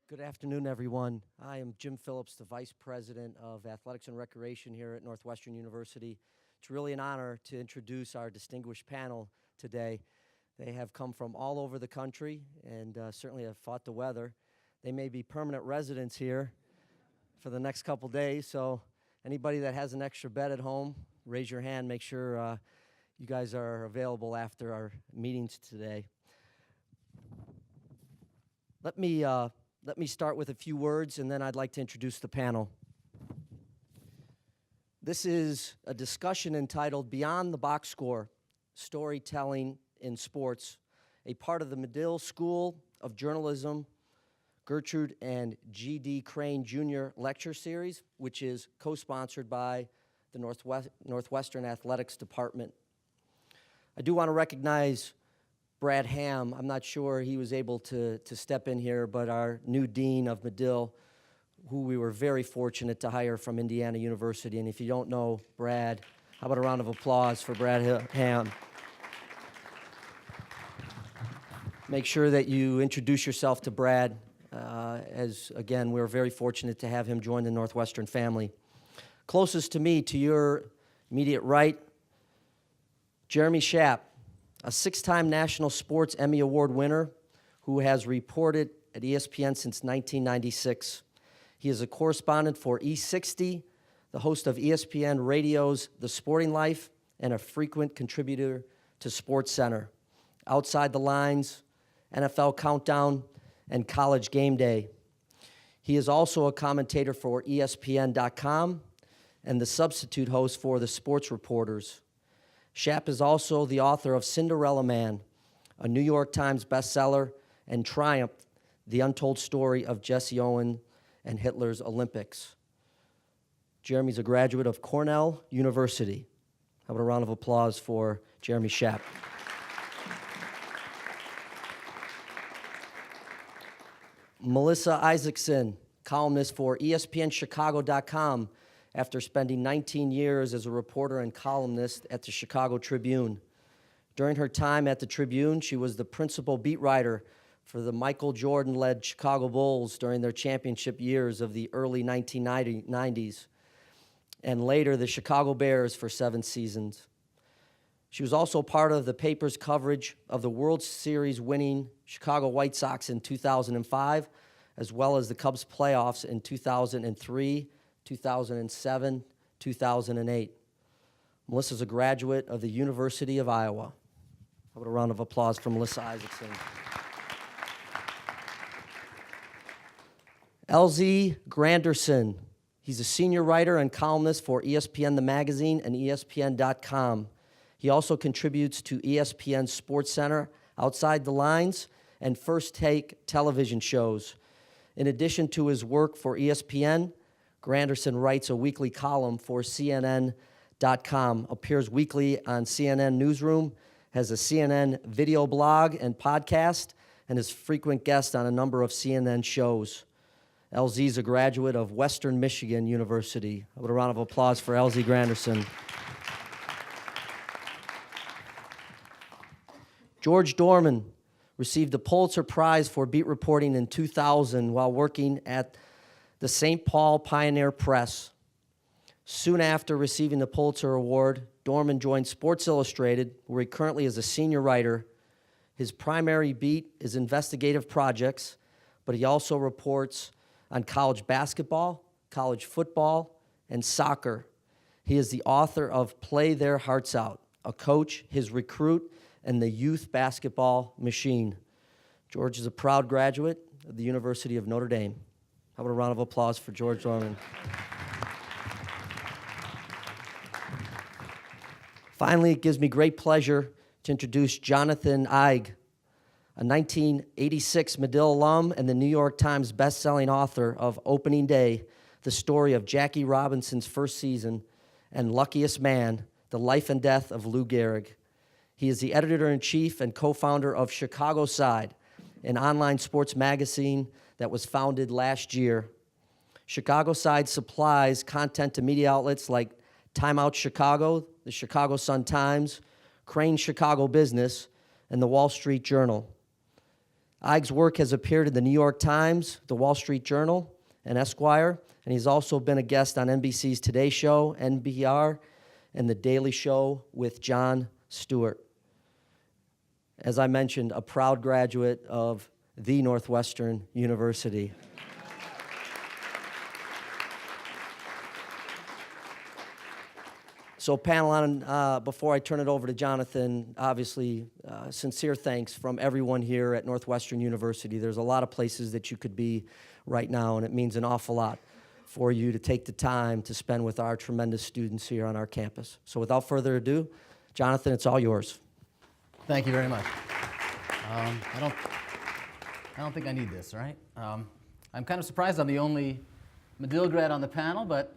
Good afternoon, everyone. I am Jim Phillips, the Vice President of Athletics and Recreation here at Northwestern University. It's really an honor to introduce our distinguished panel today. They have come from all over the country and certainly have fought the weather. They may be permanent residents here for the next couple days, so anybody that has an extra bed at home, raise your hand. Make sure you guys are available after our meetings today. Let me start with a few words, and then I'd like to introduce the panel. This is a discussion entitled Beyond the Box Score, Storytelling in Sports, a part of the Medill School of Journalism, Gertrude and G.D. Crane Jr. Lecture Series, which is co-sponsored by the Northwestern Athletics Department. I do want to recognize Brad Ham. I'm not sure he was able to step in here, but our new dean of Medill, who we were very fortunate to hire from Indiana University. And if you don't know Brad, how about a round of applause for Brad Ham? Make sure that you introduce yourself to Brad, as, again, we're very fortunate to have him join the Northwestern family. Closest to me, to your immediate right, Jeremy Schaap, a 6-time National Sports Emmy Award winner who has reported at ESPN since 1996. He is a correspondent for E60, the host of ESPN Radio's The Sporting Life, and a frequent contributor to SportsCenter, Outside the Lines, NFL Countdown, and College Game Day. He is also a commentator for ESPN.com and the substitute host for The Sports Reporters. Schaap is also the author of Cinderella Man, a New York Times bestseller, and Triumph, the untold story of Jesse Owens and Hitler's Olympics. Jeremy's a graduate of Cornell University. How about a round of applause for Jeremy Schaap? Melissa Isaacson, columnist for ESPNChicago.com, after spending 19 years as a reporter and columnist at the Chicago Tribune. During her time at the Tribune, she was the principal beat writer for the Michael Jordan-led Chicago Bulls during their championship years of the early 1990s, and later the Chicago Bears for 7 seasons. She was also part of the paper's coverage of the World Series winning Chicago White Sox in 2005, as well as the Cubs playoffs in 2003, 2007, 2008. Melissa's a graduate of the University of Iowa. How about a round of applause for Melissa Isaacson? LZ Granderson. He's a senior writer and columnist for ESPN The Magazine and ESPN.com. He also contributes to ESPN SportsCenter, Outside the Lines, and First Take television shows. In addition to his work for ESPN, Granderson writes a weekly column for CNN.com, appears weekly on CNN Newsroom, has a CNN video blog and podcast, and is frequent guest on a number of CNN shows. LZ is a graduate of Western Michigan University. I would a round of applause for LZ Granderson. George Dohrmann received the Pulitzer Prize for beat reporting in 2000 while working at the St. Paul Pioneer Press. Soon after receiving the Pulitzer Award, Dohrmann joined Sports Illustrated, where he currently is a senior writer. His primary beat is investigative projects, but he also reports on college basketball, college football, and soccer. He is the author of Play Their Hearts Out, A Coach, His Recruit, and the Youth Basketball Machine. George is a proud graduate of the University of Notre Dame. How about a round of applause for George Dohrmann? Finally, it gives me great pleasure to introduce Jonathan Eig, a 1986 Medill alum and the New York Times bestselling author of Opening Day, the story of Jackie Robinson's first season, and Luckiest Man, the life and death of Lou Gehrig. He is the editor-in-chief and co-founder of Chicago Side, an online sports magazine that was founded last year. Chicago Side supplies content to media outlets like Time Out Chicago, the Chicago Sun-Times, Crane Chicago Business, and the Wall Street Journal. Eig's work has appeared in the New York Times, the Wall Street Journal, and Esquire, and he's also been a guest on NBC's Today Show, NPR, and The Daily Show with Jon Stewart. As I mentioned, a proud graduate of the Northwestern University. So panel, before I turn it over to Jonathan, obviously, sincere thanks from everyone here at Northwestern University. There's a lot of places that you could be right now, and it means an awful lot for you to take the time to spend with our tremendous students here on our campus. So without further ado, Jonathan, it's all yours. Thank you very much. I don't think I need this, right? I'm kind of surprised I'm the only Medill grad on the panel, but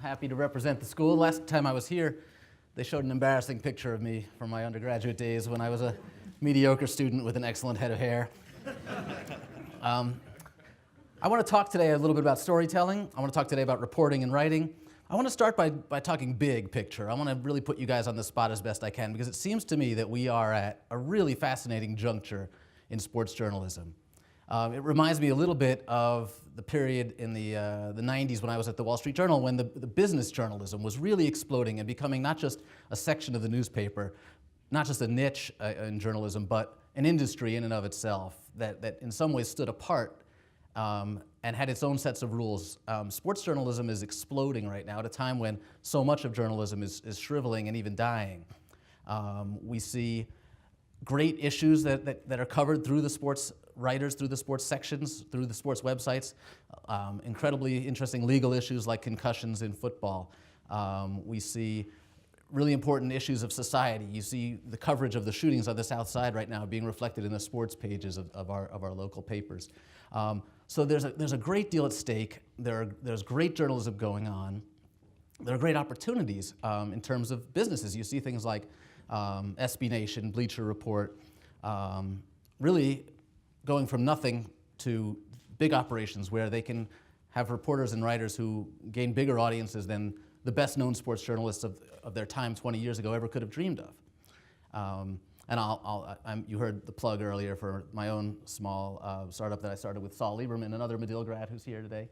happy to represent the school. Last time I was here, they showed an embarrassing picture of me from my undergraduate days when I was a mediocre student with an excellent head of hair. I want to talk today a little bit about storytelling. I want to talk today about reporting and writing. I want to start by talking big picture. I want to really put you guys on the spot as best I can, because it seems to me that we are at a really fascinating juncture in sports journalism. It reminds me a little bit of the period in the 90s when I was at the Wall Street Journal, when the business journalism was really exploding and becoming not just a section of the newspaper, not just a niche in journalism, but an industry in and of itself that in some ways stood apart and had its own sets of rules. Sports journalism is exploding right now at a time when so much of journalism is shriveling and even dying. We see great issues that are covered through the sports writers, through the sports sections, through the sports websites. Incredibly interesting legal issues like concussions in football. We see really important issues of society. You see the coverage of the shootings on the South Side right now being reflected in the sports pages of our local papers. So there's a great deal at stake. There's great journalism going on. There are great opportunities in terms of businesses. You see things like SB Nation, Bleacher Report, really going from nothing to big operations where they can have reporters and writers who gain bigger audiences than the best-known sports journalists of their time 20 years ago ever could have dreamed of. And you heard the plug earlier for my own small startup that I started with Saul Lieberman, another Medill grad who's here today.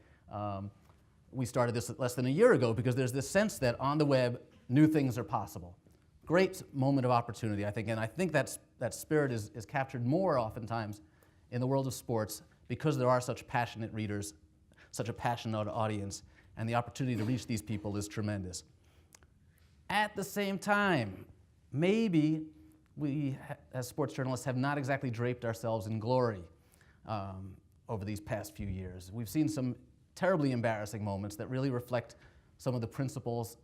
We started this less than a year ago because there's this sense that on the web, new things are possible. Great moment of opportunity, I think, and I think that spirit is captured more oftentimes in the world of sports because there are such passionate readers, such a passionate audience, and the opportunity to reach these people is tremendous. At the same time, maybe we, as sports journalists, have not exactly draped ourselves in glory over these past few years. We've seen some terribly embarrassing moments that really reflect some of the principles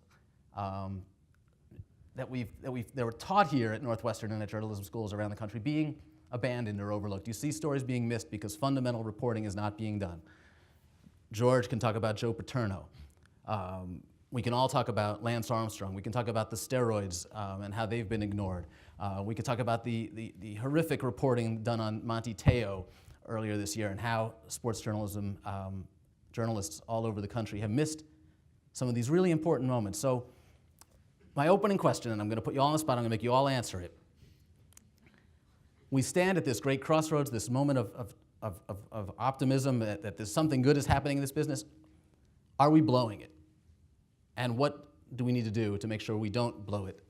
that were taught here at Northwestern and at journalism schools around the country being abandoned or overlooked. You see stories being missed because fundamental reporting is not being done. George can talk about Joe Paterno. We can all talk about Lance Armstrong. We can talk about the steroids and how they've been ignored. We can talk about the horrific reporting done on Monty Teo earlier this year and how sports journalism journalists all over the country have missed some of these really important moments. So my opening question, and I'm going to put you all on the spot, I'm going to make you all answer it. We stand at this great crossroads, this moment of optimism that there's something good is happening in this business. Are we blowing it? And what do we need to do to make sure we don't blow it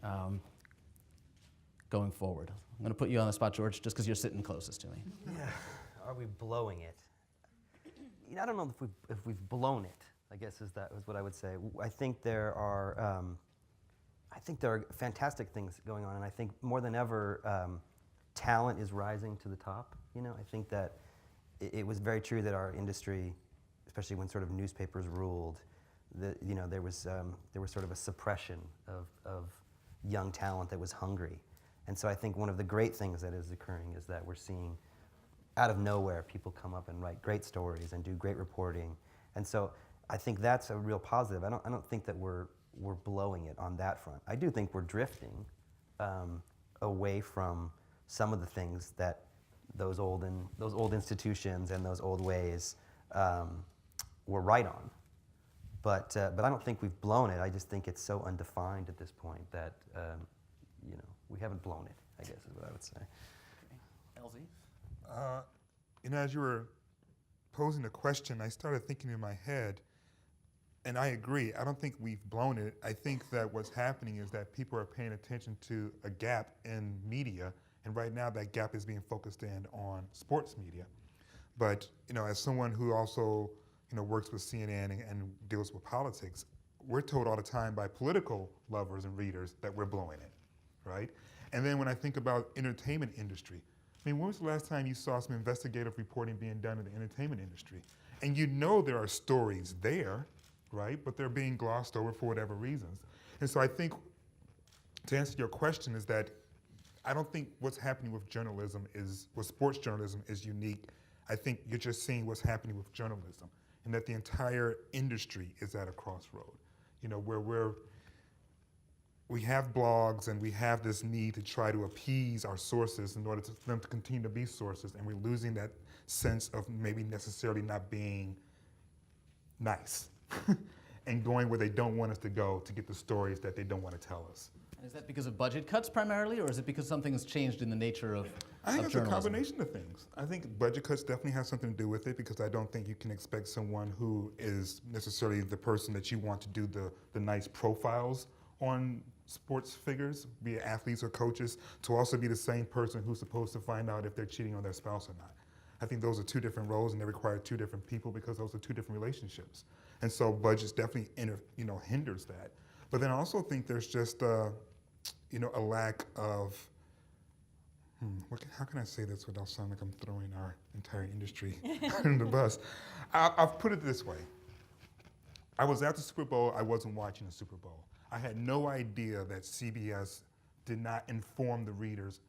going forward? I'm going to put you on the spot, George, just because you're sitting closest to me. Yeah. Are we blowing it? You know, I don't know if we've blown it, I guess is what I would say. I think there are fantastic things going on, and I think more than ever, talent is rising to the top. You know, I think that it was very true that our industry, especially when sort of newspapers ruled, there was sort of a suppression of young talent that was hungry. And so I think one of the great things that is occurring is that we're seeing out of nowhere people come up and write great stories and do great reporting. And so I think that's a real positive. I don't think that we're blowing it on that front. I do think we're drifting away from some of the things that those old institutions and those old ways were right on. But I don't think we've blown it. I just think it's so undefined at this point that we haven't blown it, I guess is what I would say. LZ? as you were posing the question, I started thinking in my head, and I agree, I don't think we've blown it. I think that what's happening is that people are paying attention to a gap in media, and right now that gap is being focused in on sports media. But as someone who also works with CNN and deals with politics, we're told all the time by political lovers and readers that we're blowing it, right? And then when I think about entertainment industry, when was the last time you saw some investigative reporting being done in the entertainment industry? And there are stories there, right? But they're being glossed over for whatever reasons. And so I think, to answer your question, is that I don't think what's happening with sports journalism is unique. I think you're just seeing what's happening with journalism, and that the entire industry is at a crossroad, where we have blogs and we have this need to try to appease our sources in order for them to continue to be sources, and we're losing that sense of maybe necessarily not being nice and going where they don't want us to go to get the stories that they don't want to tell us. And is that because of budget cuts primarily, or is it because something has changed in the nature of I think it's journalism? a combination of things. I think budget cuts definitely have something to do with it, because I don't think you can expect someone who is necessarily the person that you want to do the nice profiles on sports figures, be it athletes or coaches, to also be the same person who's supposed to find out if they're cheating on their spouse or not. I think those are two different roles, and they require two different people, because those are two different relationships. And so budgets definitely hinders that. But then I also think there's just a lack of, how can I say this without sounding like I'm throwing our entire industry under the bus? I'll put it this way. I was at the Super Bowl, I wasn't watching the Super Bowl. I had no idea that CBS did not inform the readers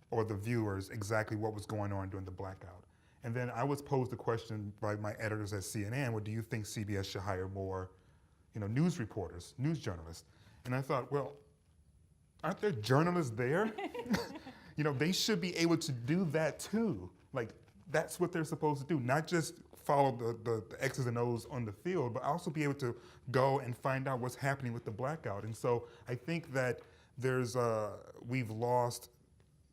or the viewers exactly what was going on during the blackout. And then I was posed the question by my editors at CNN, well, do you think CBS should hire more news reporters, news journalists? And I thought, well, aren't there journalists there? They should be able to do that too. Like, that's what they're supposed to do, not just follow the X's and O's on the field, but also be able to go and find out what's happening with the blackout. And so I think that we've lost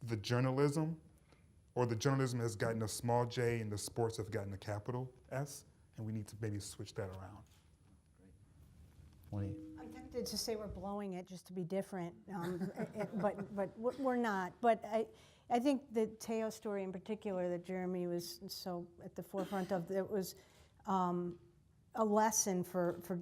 the journalism, or the journalism has gotten a small j and the sports have gotten a capital S, and we need to maybe switch that around. Great. I'm tempted to say we're blowing it just to be different, but we're not. But I think the Teo story in particular that Jeremy was so at the forefront of, it was a lesson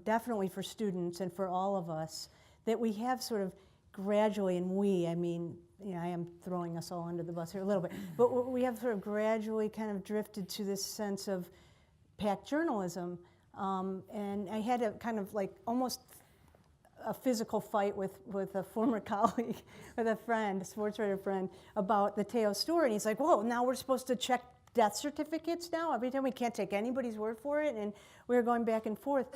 definitely for students and for all of us, that we have sort of gradually, and I mean, I am throwing us all under the bus here a little bit, but we have sort of gradually kind of drifted to this sense of packed journalism. And I had a kind of like almost a physical fight with a former colleague, with a friend, a sports writer friend, about the Teo story. And he's like, whoa, now we're supposed to check death certificates now? Every time we can't take anybody's word for it? And we were going back and forth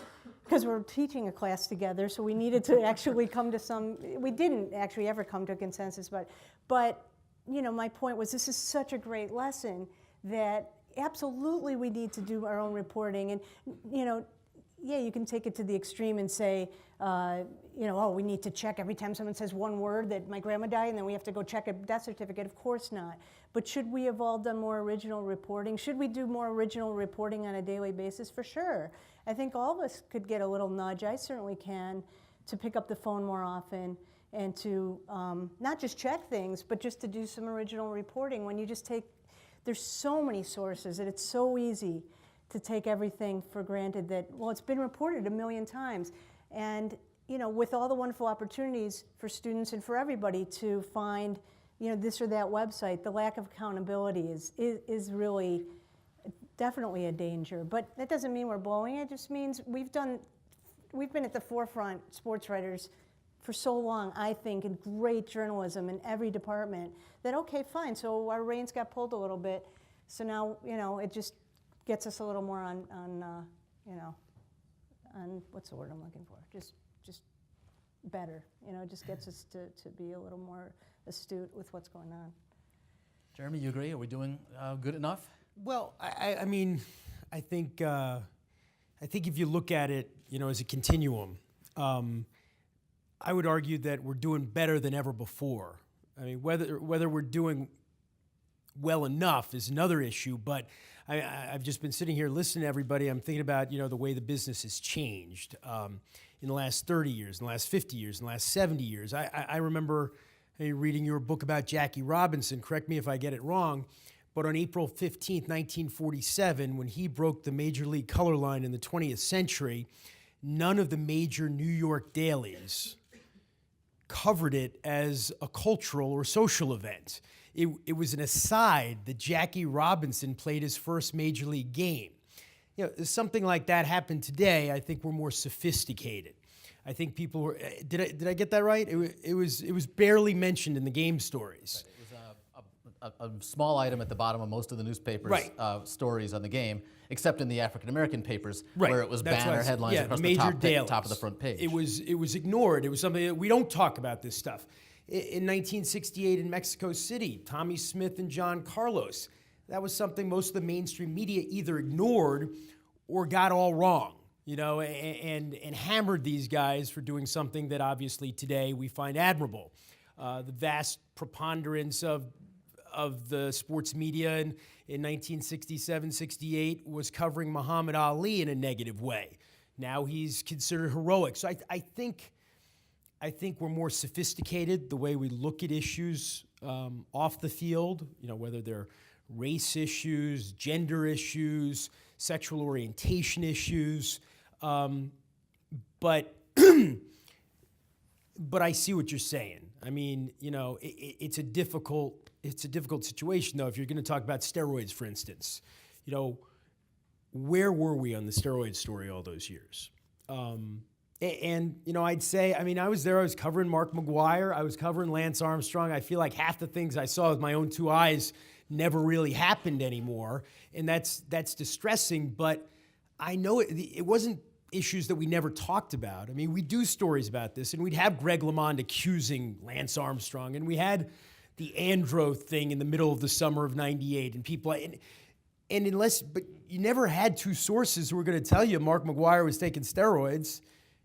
because we're teaching a class together, so we needed to actually come to we didn't actually ever come to a consensus, but my point was, this is such a great lesson that absolutely we need to do our own reporting. And, yeah, you can take it to the extreme and say, oh, we need to check every time someone says one word that my grandma died, and then we have to go check a death certificate. Of course not. But should we have all done more original reporting? Should we do more original reporting on a daily basis? For sure. I think all of us could get a little nudge, I certainly can, to pick up the phone more often and to not just check things, but just to do some original reporting. When you just there's so many sources that it's so easy to take everything for granted that, well, it's been reported a million times. And, with all the wonderful opportunities for students and for everybody to find, this or that website, the lack of accountability is really definitely a danger. But that doesn't mean we're blowing it. It just means we've been at the forefront, sports writers, for so long, I think, in great journalism in every department, that, okay, fine, so our reins got pulled a little bit. So now, it just gets us a little more on what's the word I'm looking for? Just better. It just gets us to be a little more astute with what's going on. Jeremy, you agree? Are we doing good enough? Well, I mean, I think if you look at it, as a continuum, I would argue that we're doing better than ever before. I mean, whether we're doing well enough is another issue. But I've just been sitting here listening to everybody. I'm thinking about, the way the business has changed in the last 30 years, in the last 50 years, in the last 70 years. I remember reading your book about Jackie Robinson. Correct me if I get it wrong. But on April 15th, 1947, when he broke the major league color line in the 20th century, none of the major New York dailies covered it as a cultural or social event. It was an aside that Jackie Robinson played his first major league game. Something like that happened today. I think we're more sophisticated. I think people were. Did I get that right? It was barely mentioned in the game stories. Right. It was a small item at the bottom of most of the newspapers' Right. stories on the game, except in the African American papers, Right. where it was That's banner right. headlines Yeah, across the major top dailies. of the front page. It was ignored. It was something that we don't talk about this stuff. In 1968 in Mexico City, Tommy Smith and John Carlos, that was something most of the mainstream media either ignored or got all wrong, and hammered these guys for doing something that obviously today we find admirable. The vast preponderance of the sports media in 1967-68 was covering Muhammad Ali in a negative way. Now he's considered heroic. So I think we're more sophisticated the way we look at issues off the field, whether they're race issues, gender issues, sexual orientation issues. But I see what you're saying. I mean, it's a difficult situation, though, if you're going to talk about steroids, for instance. Where were we on the steroid story all those years? I'd say, I was there, I was covering Mark McGwire, I was covering Lance Armstrong. I feel like half the things I saw with my own two eyes never really happened anymore, and that's distressing, but I know it wasn't issues that we never talked about. We do stories about this, and we'd have Greg LeMond accusing Lance Armstrong, and we had the Andro thing in the middle of the summer of '98, and people, but you never had two sources who were going to tell you Mark McGwire was taking steroids.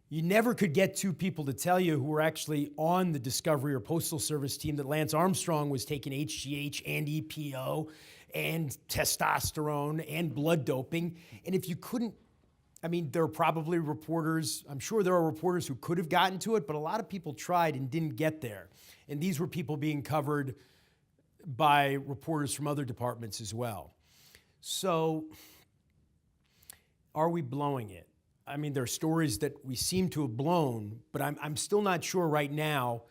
You never could get two people to tell you who were actually on the Discovery or Postal Service team that Lance Armstrong was taking HGH and EPO and testosterone and blood doping. And if you couldn't, there are probably reporters, I'm sure there are reporters who could have gotten to it, but a lot of people tried and didn't get there. And these were people being covered by reporters from other departments as well. So, are we blowing it? There are stories that we seem to have blown, but I'm still not sure right now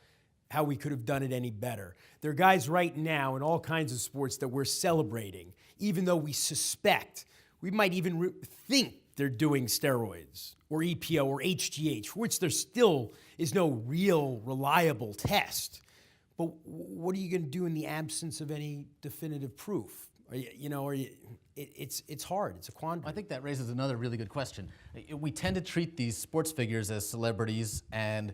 how we could have done it any better. There are guys right now in all kinds of sports that we're celebrating, even though we suspect, we might even think they're doing steroids or EPO or HGH, for which there still is no real reliable test. But what are you going to do in the absence of any definitive proof? It's hard. It's a quandary. I think that raises another really good question. We tend to treat these sports figures as celebrities, and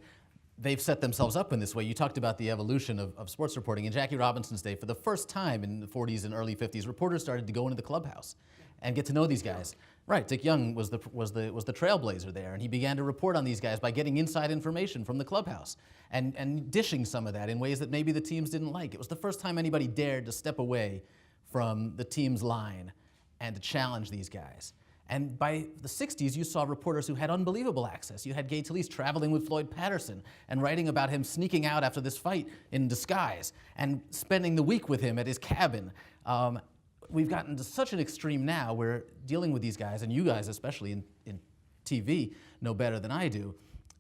they've set themselves up in this way. You talked about the evolution of sports reporting. In Jackie Robinson's day, for the first time in the 40s and early 50s, reporters started to go into the clubhouse and get to know these guys. Right, Dick Young was the trailblazer there, and he began to report on these guys by getting inside information from the clubhouse and dishing some of that in ways that maybe the teams didn't like. It was the first time anybody dared to step away from the team's line and to challenge these guys. And by the 60s, you saw reporters who had unbelievable access. You had Gay Talese traveling with Floyd Patterson and writing about him sneaking out after this fight in disguise and spending the week with him at his cabin. We've gotten to such an extreme now where dealing with these guys, and you guys especially in TV know better than I do,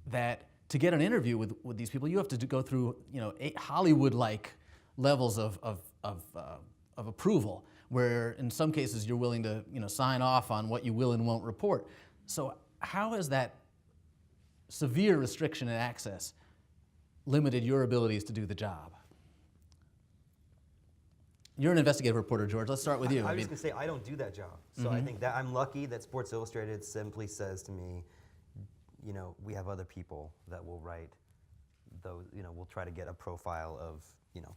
that to get an interview with these people, you have to go through Hollywood-like levels of approval, where in some cases you're willing to sign off on what you will and won't report. So how has that severe restriction in access limited your abilities to do the job? You're an investigative reporter, George. Let's start with you. I was going to say, I don't do that job. So I think that I'm lucky that Sports Illustrated simply says to me, we have other people that will write those, we'll try to get a profile of,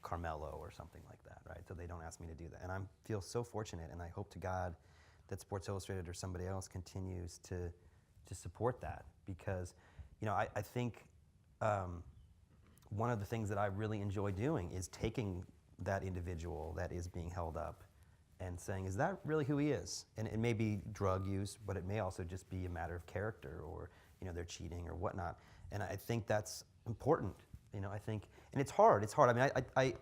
Carmelo or something like that, right? So they don't ask me to do that. And I feel so fortunate, and I hope to God that Sports Illustrated or somebody else continues to support that, because, I think one of the things that I really enjoy doing is taking that individual that is being held up and saying, is that really who he is? And it may be drug use, but it may also just be a matter of character, or they're cheating or whatnot. And I think that's important. I think, and it's hard. It's hard. I mean, I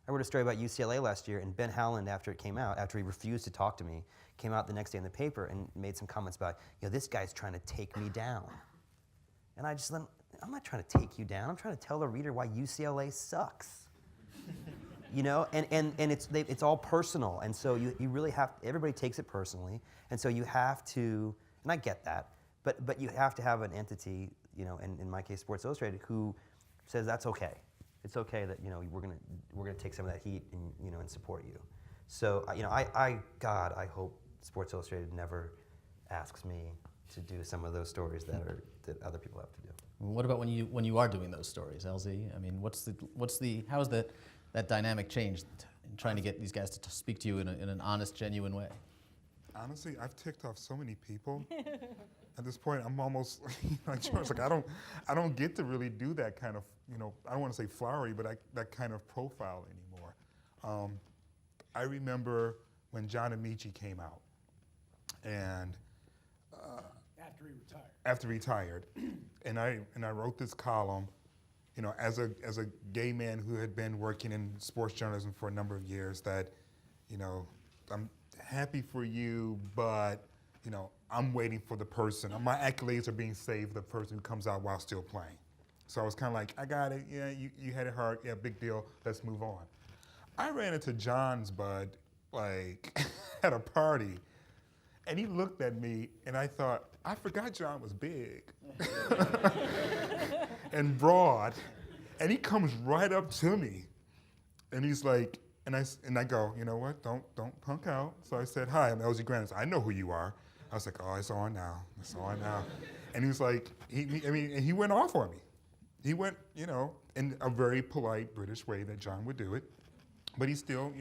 wrote a story about UCLA last year, and Ben Howland, after it came out, after he refused to talk to me, came out the next day in the paper and made some comments about, this guy's trying to take me down. And I just let him, I'm not trying to take you down. I'm trying to tell the reader why UCLA sucks. And it's all personal. And so you really have, everybody takes it personally. And so you have to, and I get that, but you have to have an entity, and in my case, Sports Illustrated, who says that's okay. It's okay that we're gonna take some of that heat and support you. So I hope Sports Illustrated never asks me to do some of those stories that other people have to do. What about when you are doing those stories, LZ? I mean, how has that dynamic changed in trying to get these guys to speak to you in an honest, genuine way? Honestly, I've ticked off so many people. At this point, I'm almost like George. Like I don't get to really do that kind of, I don't want to say flowery, but that kind of profile anymore. I remember when John Amici came out, and after he retired, and I wrote this column, as a gay man who had been working in sports journalism for a number of years, that, I'm happy for you, but I'm waiting for the person. My accolades are being saved for the person who comes out while still playing. So I was kind of like, I got it. Yeah, you had it hard. Yeah, big deal. Let's move on. I ran into John's bud at a party, and he looked at me, and I thought, I forgot John was big and broad, and he comes right up to me, and he's like, and I go, you know what? Don't punk out. So I said, hi, I'm LZ Granderson. I know who you are. I was like, oh, it's on now. It's on now. And he was like, he went off on me. He went, in a very polite British way that John would do it. But he still,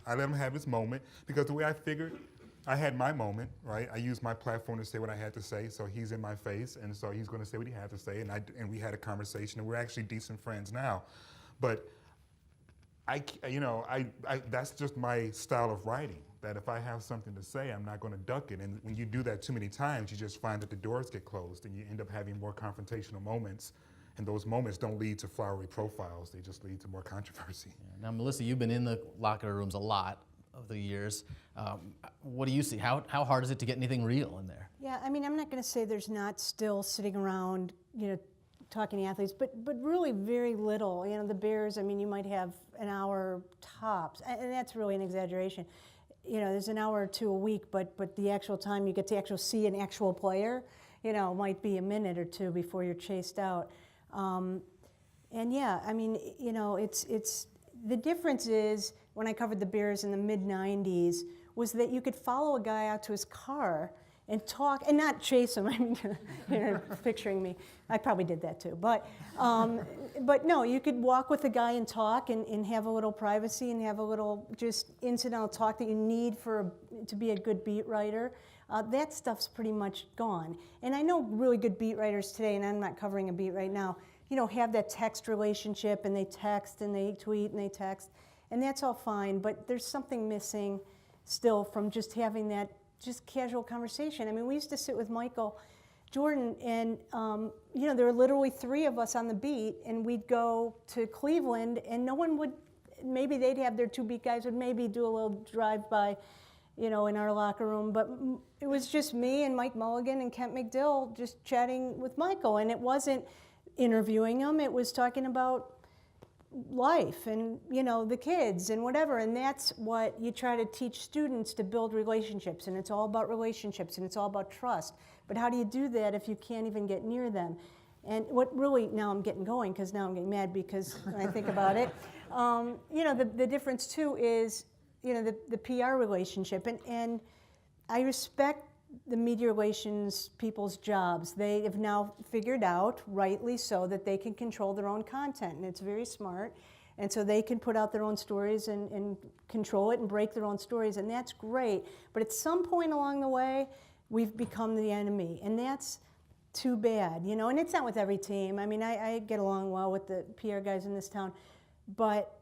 I let him have his moment, because the way I figured, I had my moment, right? I used my platform to say what I had to say, so he's in my face, and so he's going to say what he had to say, and we had a conversation, and we're actually decent friends now. But that's just my style of writing, that if I have something to say, I'm not going to duck it. And when you do that too many times, you just find that the doors get closed, and you end up having more confrontational moments. And those moments don't lead to flowery profiles, they just lead to more controversy. Yeah. Now, Melissa, you've been in the locker rooms a lot of the years. What do you see? How hard is it to get anything real in there? Yeah, I'm not going to say there's not still sitting around, talking to athletes, but really very little. The Bears, you might have an hour tops, and that's really an exaggeration. There's an hour or two a week, but the actual time you get to actually see an actual player, might be a minute or two before you're chased out. And yeah, it's the difference is when I covered the Bears in the mid-90s was that you could follow a guy out to his car and talk, and not chase him. Picturing me, I probably did that too. But no, you could walk with a guy and talk and have a little privacy and have a little just incidental talk that you need to be a good beat writer. That stuff's pretty much gone. And I know really good beat writers today, and I'm not covering a beat right now, have that text relationship, and they text and they tweet and they text, and that's all fine, but there's something missing still from just having that just casual conversation. We used to sit with Michael Jordan, and there were literally 3 of us on the beat, and we'd go to Cleveland, and no one would, maybe they'd have their 2 beat guys would maybe do a little drive-by, in our locker room, but it was just me and Mike Mulligan and Kent McDill just chatting with Michael, and it wasn't interviewing him, it was talking about life and the kids and whatever, and that's what you try to teach students, to build relationships, and it's all about relationships and it's all about trust. But how do you do that if you can't even get near them? And what really, now I'm getting going because now I'm getting mad because when I think about it, the difference too is the PR relationship, and I respect the media relations people's jobs. They have now figured out, rightly so, that they can control their own content, and it's very smart. And so they can put out their own stories and control it and break their own stories, and that's great. But at some point along the way, we've become the enemy, and that's too bad, and it's not with every team. I get along well with the PR guys in this town, but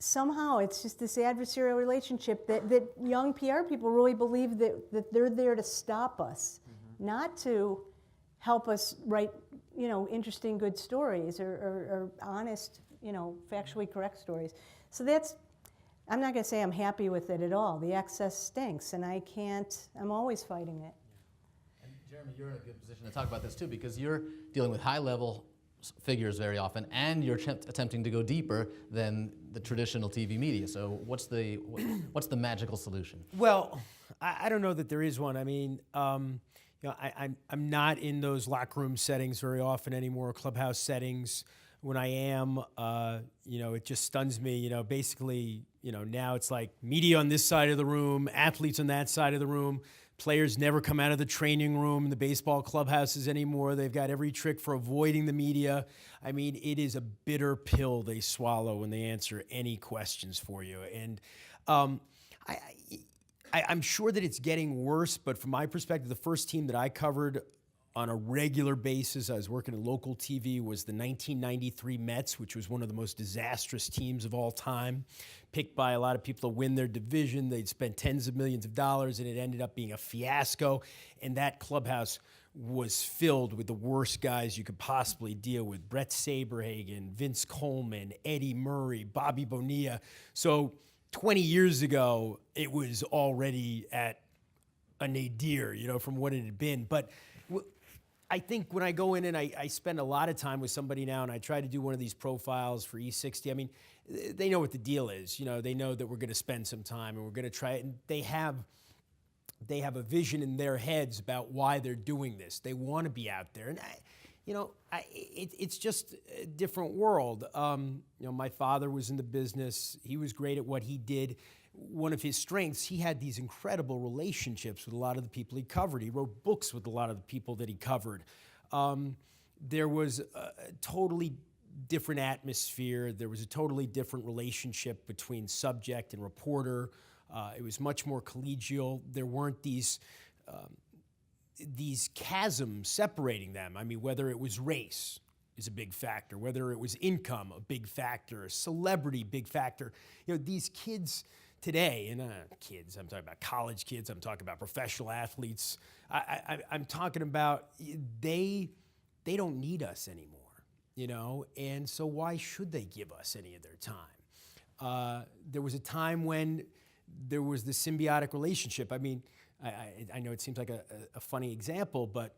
somehow it's just this adversarial relationship that young PR people really believe that they're there to stop us, not to help us write, interesting, good stories or honest, factually correct stories. So I'm not going to say I'm happy with it at all. The excess stinks, and I'm always fighting it. And Jeremy, you're in a good position to talk about this too, because you're dealing with high-level figures very often, and you're attempting to go deeper than the traditional TV media. So what's the magical solution? Well, I don't know that there is one. I mean, I'm not in those locker room settings very often anymore, clubhouse settings. When I am, it just stuns me. Basically, now it's like media on this side of the room, athletes on that side of the room. Players never come out of the training room in the baseball clubhouses anymore. They've got every trick for avoiding the media. I mean, it is a bitter pill they swallow when they answer any questions for you. And I'm sure that it's getting worse, but from my perspective, the first team that I covered on a regular basis, I was working in local TV, was the 1993 Mets, which was one of the most disastrous teams of all time, picked by a lot of people to win their division. They'd spent tens of millions of dollars, and it ended up being a fiasco. And that clubhouse was filled with the worst guys you could possibly deal with. Brett Saberhagen, Vince Coleman, Eddie Murray, Bobby Bonilla. So 20 years ago, it was already at a nadir, from what it had been. But I think when I go in and I spend a lot of time with somebody now and I try to do one of these profiles for E60, I mean, they know what the deal is. They know that we're going to spend some time and we're going to try it. And they have a vision in their heads about why they're doing this. They want to be out there. And, it's just a different world. My father was in the business. He was great at what he did. One of his strengths, he had these incredible relationships with a lot of the people he covered. He wrote books with a lot of the people that he covered. There was a totally different atmosphere. There was a totally different relationship between subject and reporter. It was much more collegial. There weren't these chasms separating them. I mean, whether it was race is a big factor, whether it was income, a big factor, celebrity, big factor. These kids today, and kids, I'm talking about college kids, I'm talking about professional athletes. I'm talking about they don't need us anymore, and so why should they give us any of their time? There was a time when there was this symbiotic relationship. I mean, I know it seems like a funny example, but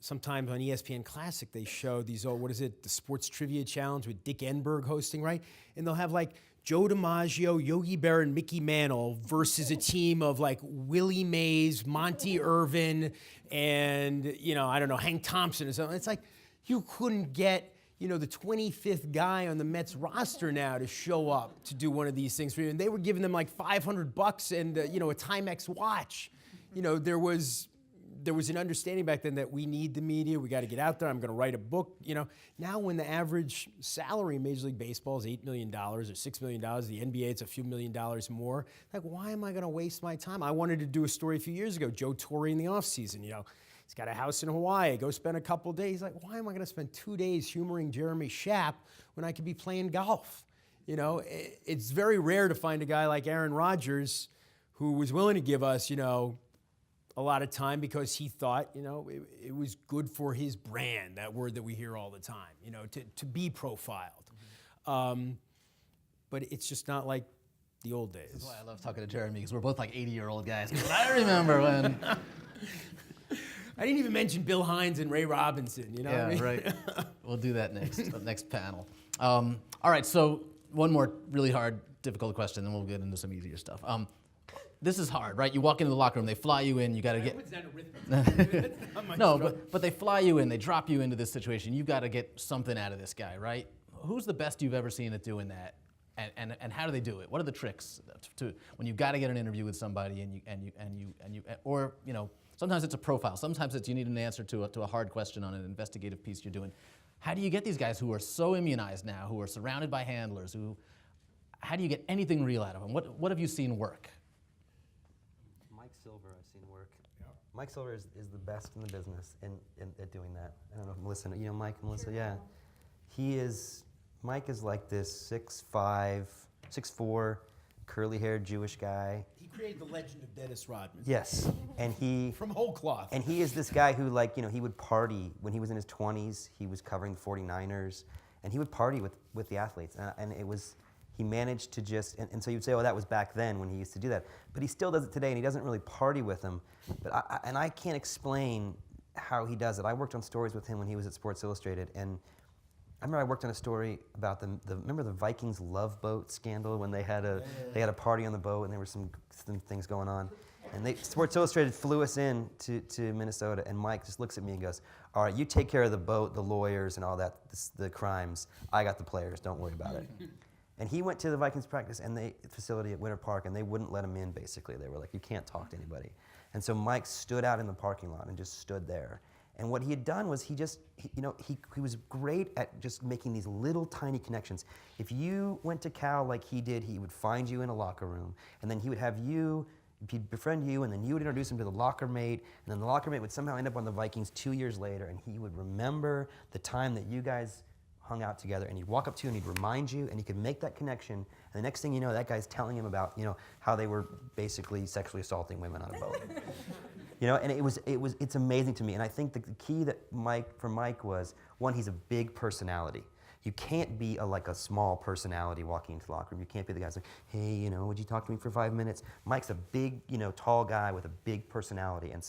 sometimes on ESPN Classic they show these the Sports Trivia Challenge with Dick Enberg hosting, right? And they'll have like Joe DiMaggio, Yogi Berra, and Mickey Mantle versus a team of like Willie Mays, Monty Irvin, and I don't know, Hank Thompson or something. It's like you couldn't get the 25th guy on the Mets roster now to show up to do one of these things for you. And they were giving them like $500 and, a Timex watch. There was an understanding back then that we need the media. We got to get out there. I'm going to write a book. Now when the average salary in Major League Baseball is $8 million or $6 million, the NBA it's a few million dollars more. Like, why am I going to waste my time? I wanted to do a story a few years ago. Joe Torre in the offseason, he's got a house in Hawaii. Go spend a couple of days. Like, why am I going to spend 2 days humoring Jeremy Schaap when I could be playing golf? It's very rare to find a guy like Aaron Rodgers who was willing to give us, a lot of time because he thought, it was good for his brand, that word that we hear all the time, to be profiled. But it's just not like the old days. This is why I love talking to Jeremy, because we're both like 80-year-old guys. I remember when... I didn't even mention Bill Hines and Ray Robinson, what I mean? Right. We'll do that next panel. All right, so one more really hard, difficult question, then we'll get into some easier stuff. This is hard, right? You walk into the locker room, they fly you in, you got to get... No, but they fly you in, they drop you into this situation. You've got to get something out of this guy, right? Who's the best you've ever seen at doing that? And how do they do it? What are the tricks to when you've got to get an interview with somebody or sometimes it's a profile, sometimes it's you need an answer to a hard question on an investigative piece you're doing. How do you get these guys who are so immunized now, who are surrounded by handlers, how do you get anything real out of them? What have you seen work? Mike Silver, I've seen work. Yep. Mike Silver is the best in the business at doing that. I don't know if Melissa, Mike and Melissa, yeah. He is Mike is like this 6'5", 6'4", curly-haired Jewish guy. He created the legend of Dennis Rodman. Yes, and he From whole cloth. and he is this guy who, like, you know, he would party when he was in his 20s. He was covering the 49ers, and he would party with the athletes, and it was. He managed to just, and so you'd say, oh, that was back then when he used to do that. But he still does it today, and he doesn't really party with them. But I can't explain how he does it. I worked on stories with him when he was at Sports Illustrated, and I remember I worked on a story about remember the Vikings love boat scandal when they had a party on the boat and there were some things going on. And Sports Illustrated flew us in to Minnesota, and Mike just looks at me and goes, all right, you take care of the boat, the lawyers and all that, the crimes. I got the players, don't worry about it. And he went to the Vikings practice facility at Winter Park, and they wouldn't let him in, basically. They were like, you can't talk to anybody. And so Mike stood out in the parking lot and just stood there. And what he had done was he was great at just making these little tiny connections. If you went to Cal like he did, he would find you in a locker room, and then he would have he'd befriend you, and then you would introduce him to the locker mate, and then the locker mate would somehow end up on the Vikings 2 years later, and he would remember the time that you guys hung out together, and he'd walk up to you and he'd remind you, and he could make that connection, and the next thing you know, that guy's telling him about, you know, how they were basically sexually assaulting women on a boat. You know, and it's amazing to me, and I think the key for Mike was, one, he's a big personality. You can't be like a small personality walking into the locker room. You can't be the guy who's like, hey, you know, would you talk to me for 5 minutes? Mike's a big, you know, tall guy with a big personality, and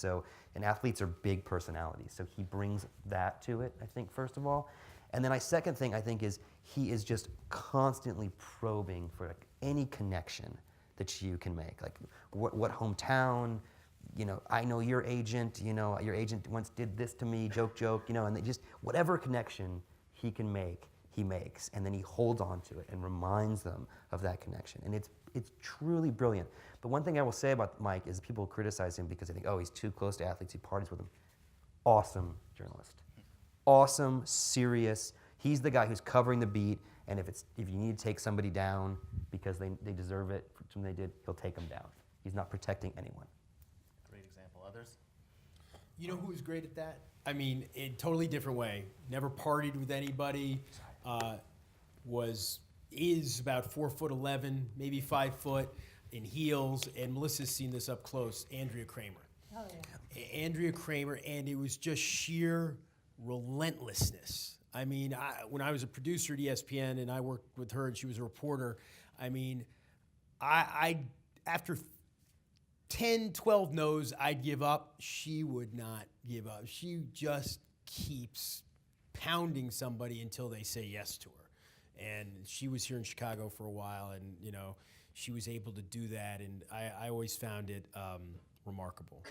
athletes are big personalities, so he brings that to it, I think, first of all. And then my second thing, I think, is he is just constantly probing for like any connection that you can make. Like, what hometown, you know, I know your agent, you know, your agent once did this to me, joke, you know, and they just, whatever connection he can make, he makes. And then he holds on to it and reminds them of that connection. And it's truly brilliant. But one thing I will say about Mike is people criticize him because they think, oh, he's too close to athletes, he parties with them. Awesome journalist. Awesome, serious. He's the guy who's covering the beat, and if you need to take somebody down because they deserve it for something they did, he'll take them down. He's not protecting anyone. Great example. Others? You know who was great at that? I mean, in a totally different way. Never partied with anybody. Is about 4'11", maybe 5 foot, in heels, and Melissa's seen this up close. Andrea Kramer. Oh, yeah. Andrea Kramer, and it was just sheer relentlessness. I mean, when I was a producer at ESPN and I worked with her and she was a reporter, I mean, I after 10, 12 no's, I'd give up. She would not give up. She just keeps pounding somebody until they say yes to her. And she was here in Chicago for a while, and, you know, she was able to do that, and I always found it remarkable.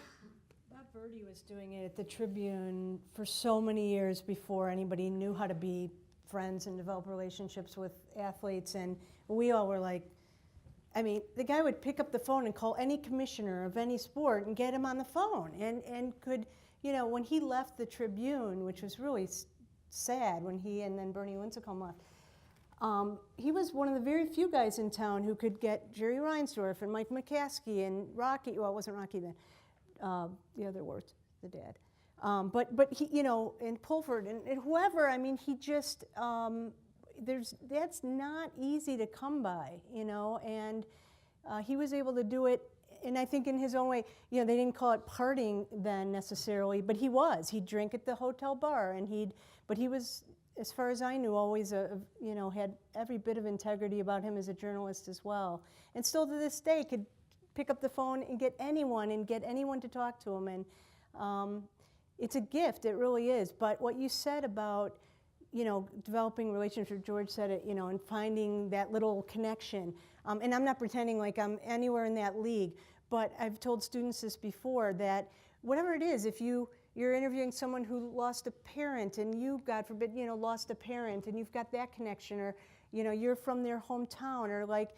Bob Verdi was doing it at the Tribune for so many years before anybody knew how to be friends and develop relationships with athletes, and we all were like, I mean, the guy would pick up the phone and call any commissioner of any sport and get him on the phone, and could, you know, when he left the Tribune, which was really sad when he and then Bernie Lincecum left, he was one of the very few guys in town who could get Jerry Reinsdorf and Mike McCaskey and Rocky, well, it wasn't Rocky then, the other words, the dad. But he, you know, and Pulford and whoever, I mean, he just, that's not easy to come by, you know, and he was able to do it, and I think in his own way, you know, they didn't call it partying then necessarily, but he'd drink at the hotel bar, and but he was, as far as I knew, always you know, had every bit of integrity about him as a journalist as well, and still to this day could pick up the phone and get anyone to talk to him, and it's a gift, it really is. But what you said about, you know, developing relationships, George said it, you know, and finding that little connection, and I'm not pretending like I'm anywhere in that league, but I've told students this before, that whatever it is, if you're interviewing someone who lost a parent, and you, God forbid, you know, lost a parent, and you've got that connection, or, you know, you're from their hometown, or like,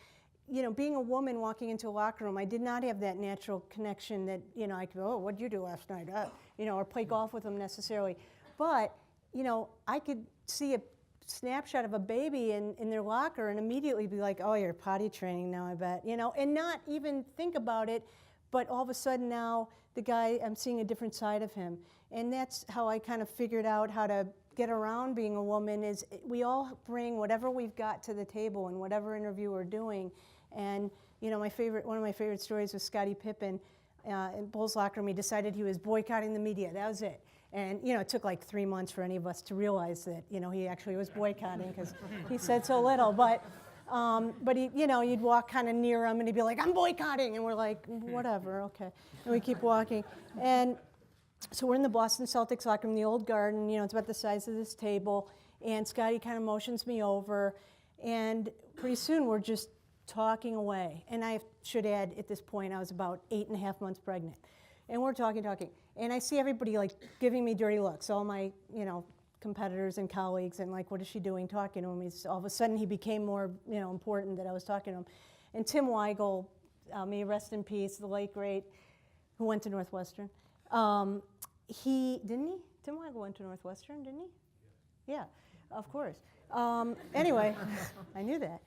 you know, being a woman walking into a locker room, I did not have that natural connection that, you know, I could go, oh, what'd you do last night? You know, or play golf with them necessarily. But, you know, I could see a snapshot of a baby in their locker and immediately be like, oh, you're potty training now, I bet, you know, and not even think about it. But all of a sudden now, the guy, I'm seeing a different side of him. And that's how I kind of figured out how to get around being a woman, is we all bring whatever we've got to the table in whatever interview we're doing. And you know, one of my favorite stories was Scottie Pippen in Bulls locker room. He decided he was boycotting the media. That was it. And you know, it took like 3 months for any of us to realize that, you know, he actually was boycotting because he said so little. But he, you know, you'd walk kind of near him and he'd be like, "I'm boycotting," and we're like, "Whatever, okay," and we keep walking. And so we're in the Boston Celtics locker room, the old Garden. You know, it's about the size of this table. And Scotty kind of motions me over, and pretty soon we're just talking away. And I should add, at this point, I was about 8.5 months pregnant. And we're talking. And I see everybody like giving me dirty looks, all my, you know, competitors and colleagues, and like, what is she doing talking to him? All of a sudden he became more, you know, important that I was talking to him. And Tim Weigel, may he rest in peace, the late great, who went to Northwestern. Tim Weigel went to Northwestern, didn't he? Yeah, of course. Anyway, I knew that.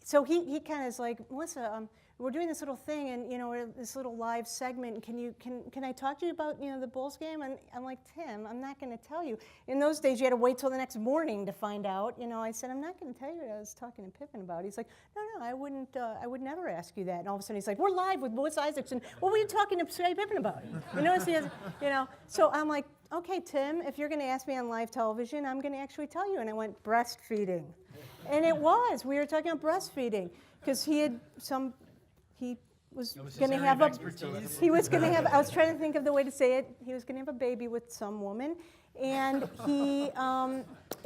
So he kind of is like, "Melissa, we're doing this little thing, and you know, this little live segment. Can I talk to you about, you know, the Bulls game?" And I'm like, "Tim, I'm not going to tell you." In those days, you had to wait till the next morning to find out. You know, I said, "I'm not going to tell you what I was talking to Pippen about." He's like, "No, I wouldn't. I would never ask you that." And all of a sudden, he's like, "We're live with Melissa Isaacson. What were you talking to Scottie Pippen about?" You know, so I'm like, "Okay, Tim, if you're going to ask me on live television, I'm going to actually tell you." And I went, "Breastfeeding," and it was. We were talking about breastfeeding because he was going to have I was trying to think of the way to say it. He was going to have a baby with some woman, and he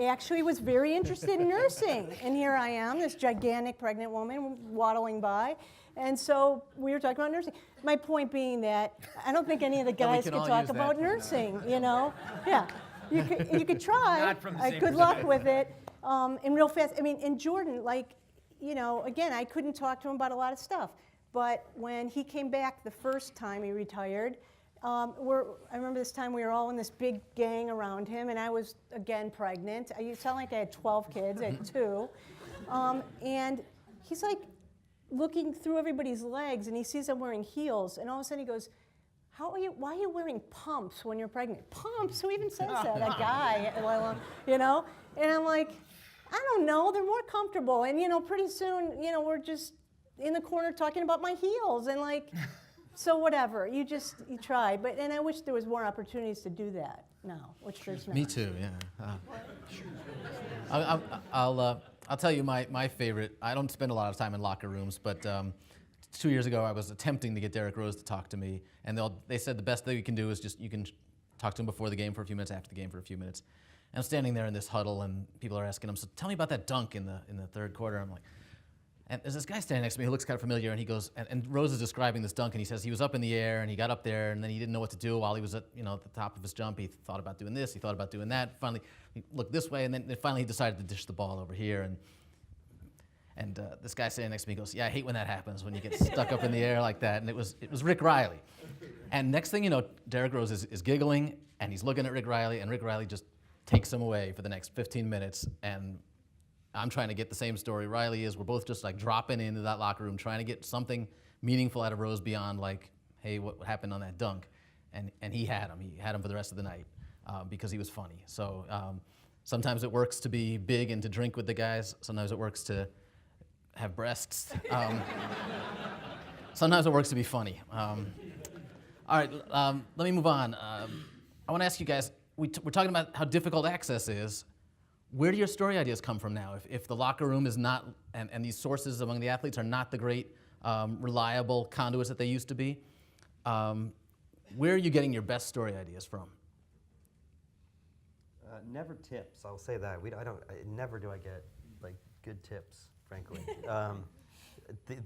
actually was very interested in nursing. And here I am, this gigantic pregnant woman waddling by. And so we were talking about nursing. My point being that I don't think any of the guys could talk about nursing, you know? Yeah, you could try. Not from the same Good luck with it. And real fast, I mean, in Jordan, like, you know, again, I couldn't talk to him about a lot of stuff. But when he came back the first time he retired, I remember this time we were all in this big gang around him, and I was, again, pregnant. You sound like I had 12 kids, I had 2. And he's like looking through everybody's legs, and he sees I'm wearing heels, and all of a sudden he goes, why are you wearing pumps when you're pregnant? Pumps? Who even says that? A guy, you know? And I'm like, I don't know, they're more comfortable. And, you know, pretty soon, you know, we're just in the corner talking about my heels, and like, so whatever, you try. And I wish there was more opportunities to do that now, which there's not. Me too, yeah. I'll tell you my favorite. I don't spend a lot of time in locker rooms, but 2 years ago I was attempting to get Derrick Rose to talk to me, and they said the best thing you can do is just, you can talk to him before the game for a few minutes, after the game for a few minutes. And I'm standing there in this huddle, and people are asking him, "So tell me about that dunk in the third quarter." I'm like, and there's this guy standing next to me who looks kind of familiar, and he goes, and Rose is describing this dunk, and he says he was up in the air, and he got up there, and then he didn't know what to do while he was at, you know, at the top of his jump. He thought about doing this, he thought about doing that. Finally, he looked this way, and then finally he decided to dish the ball over here. And this guy standing next to me goes, "Yeah, I hate when that happens, when you get stuck up in the air like that." And it was Rick Riley. And next thing you know, Derrick Rose is giggling, and he's looking at Rick Riley, and Rick Riley just takes him away for the next 15 minutes. And I'm trying to get the same story Riley is. We're both just like dropping into that locker room, trying to get something meaningful out of Rose beyond like, "Hey, what happened on that dunk?" And he had him. He had him for the rest of the night because he was funny. So sometimes it works to be big and to drink with the guys. Sometimes it works to have breasts. Sometimes it works to be funny. All right, let me move on. I want to ask you guys, we're talking about how difficult access is. Where do your story ideas come from now? If the locker room is not, and these sources among the athletes are not the great, reliable conduits that they used to be, where are you getting your best story ideas from? Never tips. I'll say that. Never do I get like good tips, frankly.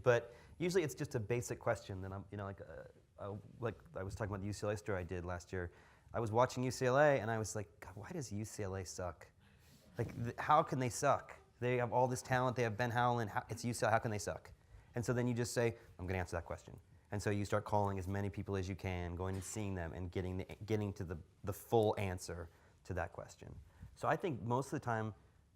But usually it's just a basic question that I'm, you know, like I was talking about the UCLA story I did last year. I was watching UCLA and I was like, God, why does UCLA suck? Like, how can they suck? They have all this talent. They have Ben Howland. It's UCLA. How can they suck? And so then you just say, I'm going to answer that question. And so you start calling as many people as you can, going and seeing them, and getting to the full answer to that question. So I think most of the time,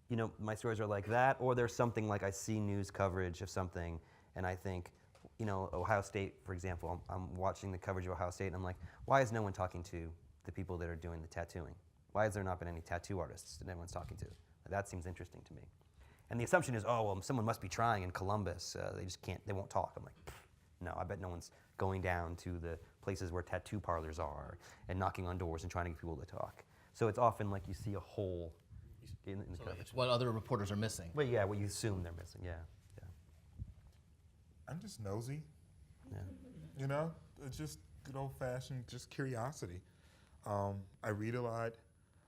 you know, my stories are like that, or there's something like I see news coverage of something, and I think, you know, Ohio State, for example, I'm watching the coverage of Ohio State, and I'm like, why is no one talking to the people that are doing the tattooing? Why has there not been any tattoo artists that everyone's talking to? That seems interesting to me. And the assumption is, oh, well, someone must be trying in Columbus. They just can't, they won't talk. I'm like, no, I bet no one's going down to the places where tattoo parlors are and knocking on doors and trying to get people to talk. So it's often like you see a hole in the coverage. It's what other reporters are missing. Well, yeah, what you assume they're missing, yeah. I'm just nosy. Yeah. You know, it's just good old-fashioned, just curiosity. I read a lot.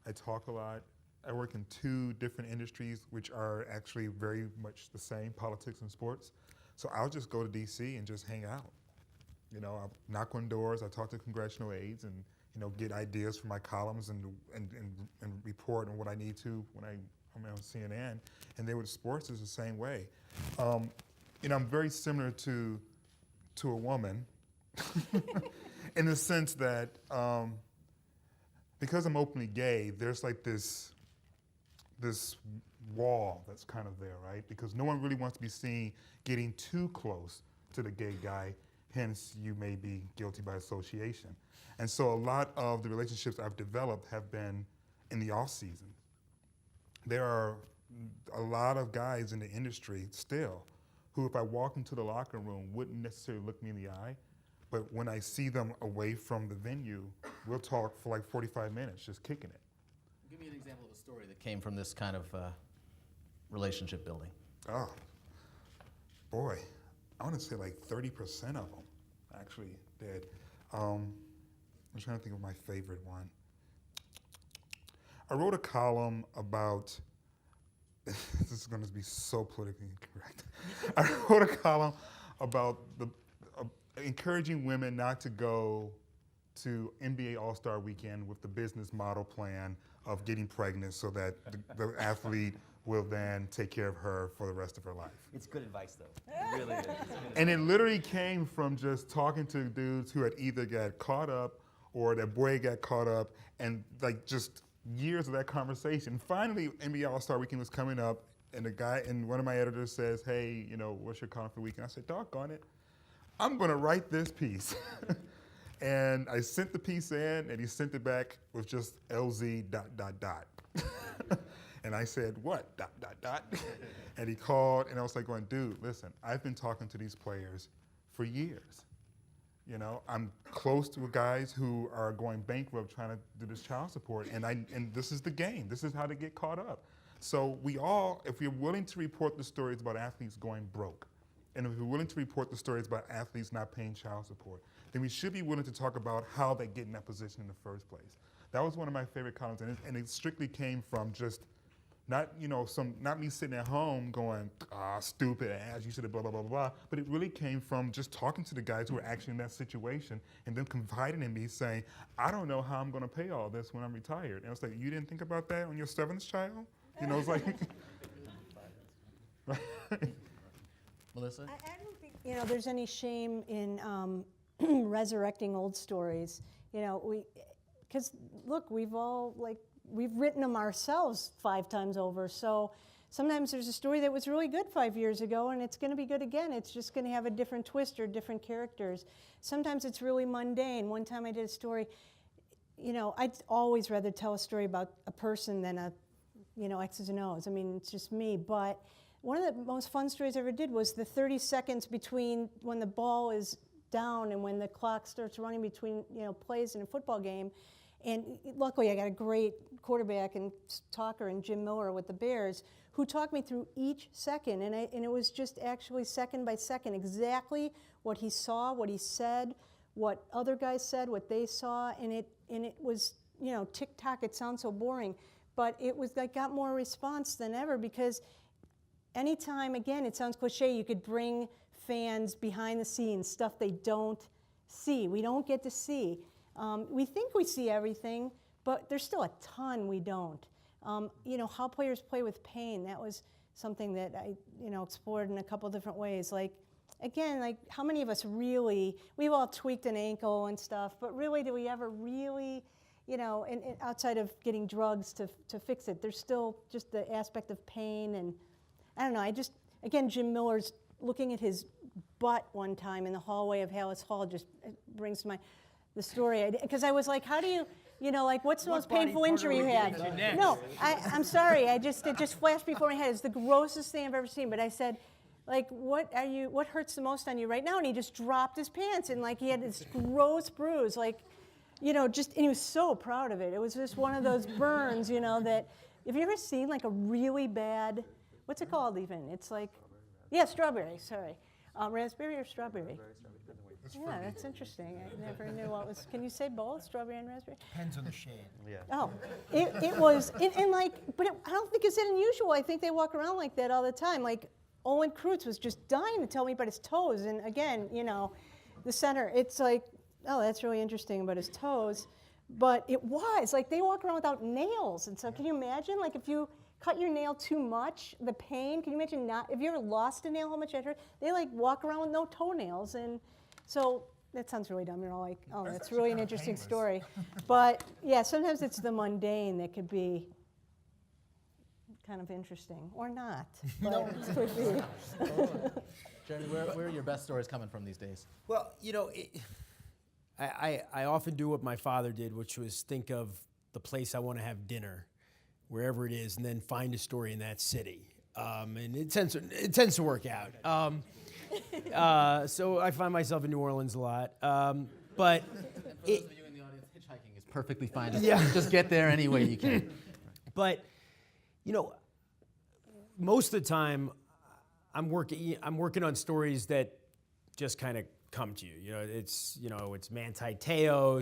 I talk a lot. I work in 2 different industries, which are actually very much the same, politics and sports. So I'll just go to D.C. and just hang out. You know, I'll knock on doors. I talk to congressional aides and, you know, get ideas for my columns and report on what I need to when I'm on CNN. And then with sports, it's the same way. You know, I'm very similar to a woman in the sense that because I'm openly gay, there's like this wall that's kind of there, right? Because no one really wants to be seen getting too close to the gay guy, hence you may be guilty by association. And so a lot of the relationships I've developed have been in the off season. There are a lot of guys in the industry still who, if I walk into the locker room, wouldn't necessarily look me in the eye, but when I see them away from the venue, we'll talk for like 45 minutes, just kicking it. Give me an example of a story that came from this kind of relationship building. Oh, boy, I want to say like 30% of them actually did. I'm trying to think of my favorite one. I wrote a column about, this is going to be so politically incorrect. I wrote a column about encouraging women not to go to NBA All-Star Weekend with the business model plan of getting pregnant so that the athlete will then take care of her for the rest of her life. It's good advice, though. It really is. And it literally came from just talking to dudes who had either got caught up or that boy got caught up, and like just years of that conversation. Finally, NBA All-Star Weekend was coming up, and one of my editors says, hey, you know, what's your column for the weekend? I said, doggone it, I'm gonna write this piece. And I sent the piece in, and he sent it back with just LZ ... And I said, what, ... And he called, and I was like going, dude, listen, I've been talking to these players for years. You know, I'm close to guys who are going bankrupt trying to do this child support, and this is the game. This is how to get caught up. So we all, if we're willing to report the stories about athletes going broke, and if we're willing to report the stories about athletes not paying child support, then we should be willing to talk about how they get in that position in the first place. That was one of my favorite columns, and it strictly came from just not, you know, not me sitting at home going, stupid ass, you should have blah, blah, blah, blah, but it really came from just talking to the guys who were actually in that situation and then confiding in me saying, I don't know how I'm gonna pay all this when I'm retired. And I was like, you didn't think about that on your 7th child? You know, it's like. Melissa? I don't think, you know, there's any shame in resurrecting old stories. You know, because look, we've written them ourselves 5 times over. So sometimes there's a story that was really good 5 years ago, and it's going to be good again. It's just going to have a different twist or different characters. Sometimes it's really mundane. One time I did a story, you know, I'd always rather tell a story about a person than a, you know, X's and O's. I mean, it's just me. But one of the most fun stories I ever did was the 30 seconds between when the ball is down and when the clock starts running between, you know, plays in a football game. And luckily, I got a great quarterback and talker in Jim Miller with the Bears, who talked me through each second. And it was just actually second by second exactly what he saw, what he said, what other guys said, what they saw. And it was, you know, tick-tock, it sounds so boring. But it was, I got more response than ever because anytime, again, it sounds cliche, you could bring fans behind the scenes, stuff they don't see. We don't get to see. We think we see everything, but there's still a ton we don't. You know, how players play with pain, that was something that I, you know, explored in a couple different ways. Like, again, like how many of us really, we've all tweaked an ankle and stuff, but really do we ever really, you know, and outside of getting drugs to fix it, there's still just the aspect of pain. And I don't know, again, Jim Miller's looking at his butt one time in the hallway of Hallis Hall. Just it brings to mind the story. Because I was like, how do you, like, what's the most painful injury you had? No, I'm sorry. It just flashed before my head. It's the grossest thing I've ever seen. But I said, like, what hurts the most on you right now? And he just dropped his pants, and like he had this gross bruise, like, and he was so proud of it. It was just one of those burns, that, have you ever seen like a really bad, what's it called even? It's like, yeah, strawberry, sorry. Raspberry or strawberry? Yeah, that's interesting. I never knew what was, can you say both, strawberry and raspberry? Depends on the shade. Yeah. Oh, it was, and like, but I don't think it's that unusual. I think they walk around like that all the time. Like, Owen Kreutz was just dying to tell me about his toes. And again, the center, it's like, oh, that's really interesting about his toes. But it was, like, they walk around without nails. And so can you imagine, like, if you cut your nail too much, the pain, can you imagine have you ever lost a nail, how much that hurt? They, like, walk around with no toenails. And so that sounds really dumb. You're all like, oh, that's really an interesting story. But, yeah, sometimes it's the mundane that could be kind of interesting, or not. But it could be. Jeremy, where are your best stories coming from these days? Well, I often do what my father did, which was think of the place I want to have dinner, wherever it is, and then find a story in that city. And it tends to work out. So I find myself in New Orleans a lot. But For those of you in the audience, hitchhiking is perfectly fine. Just get there any way you can. But, most of the time, I'm working on stories that just kind of come to you. It's Manti Te'o,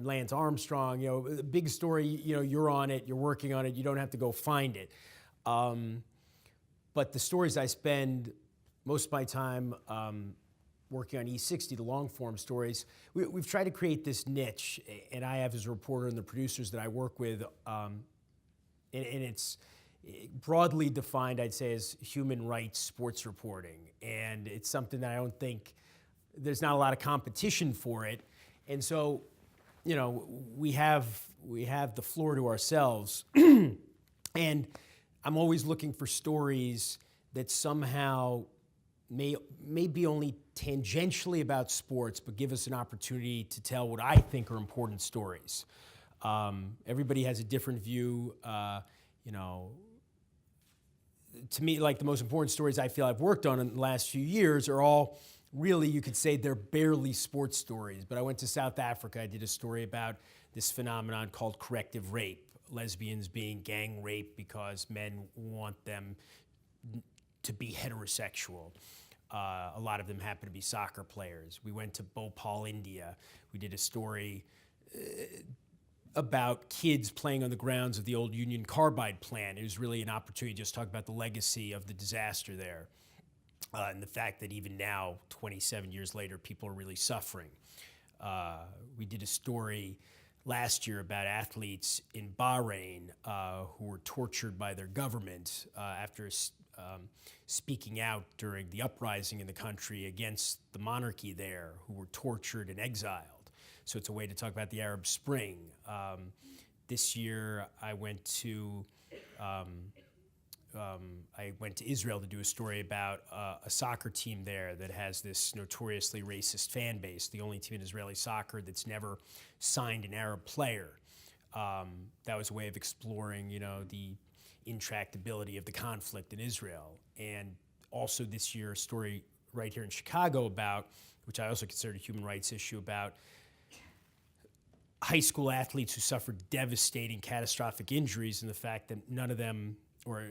Lance Armstrong. A big story. You're on it. You're working on it. You don't have to go find it. But the stories I spend most of my time working on E60, the long form stories. We've tried to create this niche, and I have as a reporter and the producers that I work with, and it's broadly defined, I'd say, as human rights sports reporting. And it's something that I don't think, there's not a lot of competition for it. And so, we have the floor to ourselves. And I'm always looking for stories that somehow may be only tangentially about sports, but give us an opportunity to tell what I think are important stories. Everybody has a different view. To me, like, the most important stories I feel I've worked on in the last few years are all really, you could say they're barely sports stories. But I went to South Africa. I did a story about this phenomenon called corrective rape, lesbians being gang raped because men want them to be heterosexual. A lot of them happen to be soccer players. We went to Bhopal, India. We did a story about kids playing on the grounds of the old Union Carbide plant. It was really an opportunity to just talk about the legacy of the disaster there, and the fact that even now, 27 years later, people are really suffering. We did a story last year about athletes in Bahrain who were tortured by their government after speaking out during the uprising in the country against the monarchy there, who were tortured and exiled. So it's a way to talk about the Arab Spring. This year, I went to Israel to do a story about a soccer team there that has this notoriously racist fan base, the only team in Israeli soccer that's never signed an Arab player. That was a way of exploring, the intractability of the conflict in Israel. And also this year, a story right here in Chicago about, which I also consider a human rights issue, about high school athletes who suffered devastating, catastrophic injuries, and the fact that none of them, or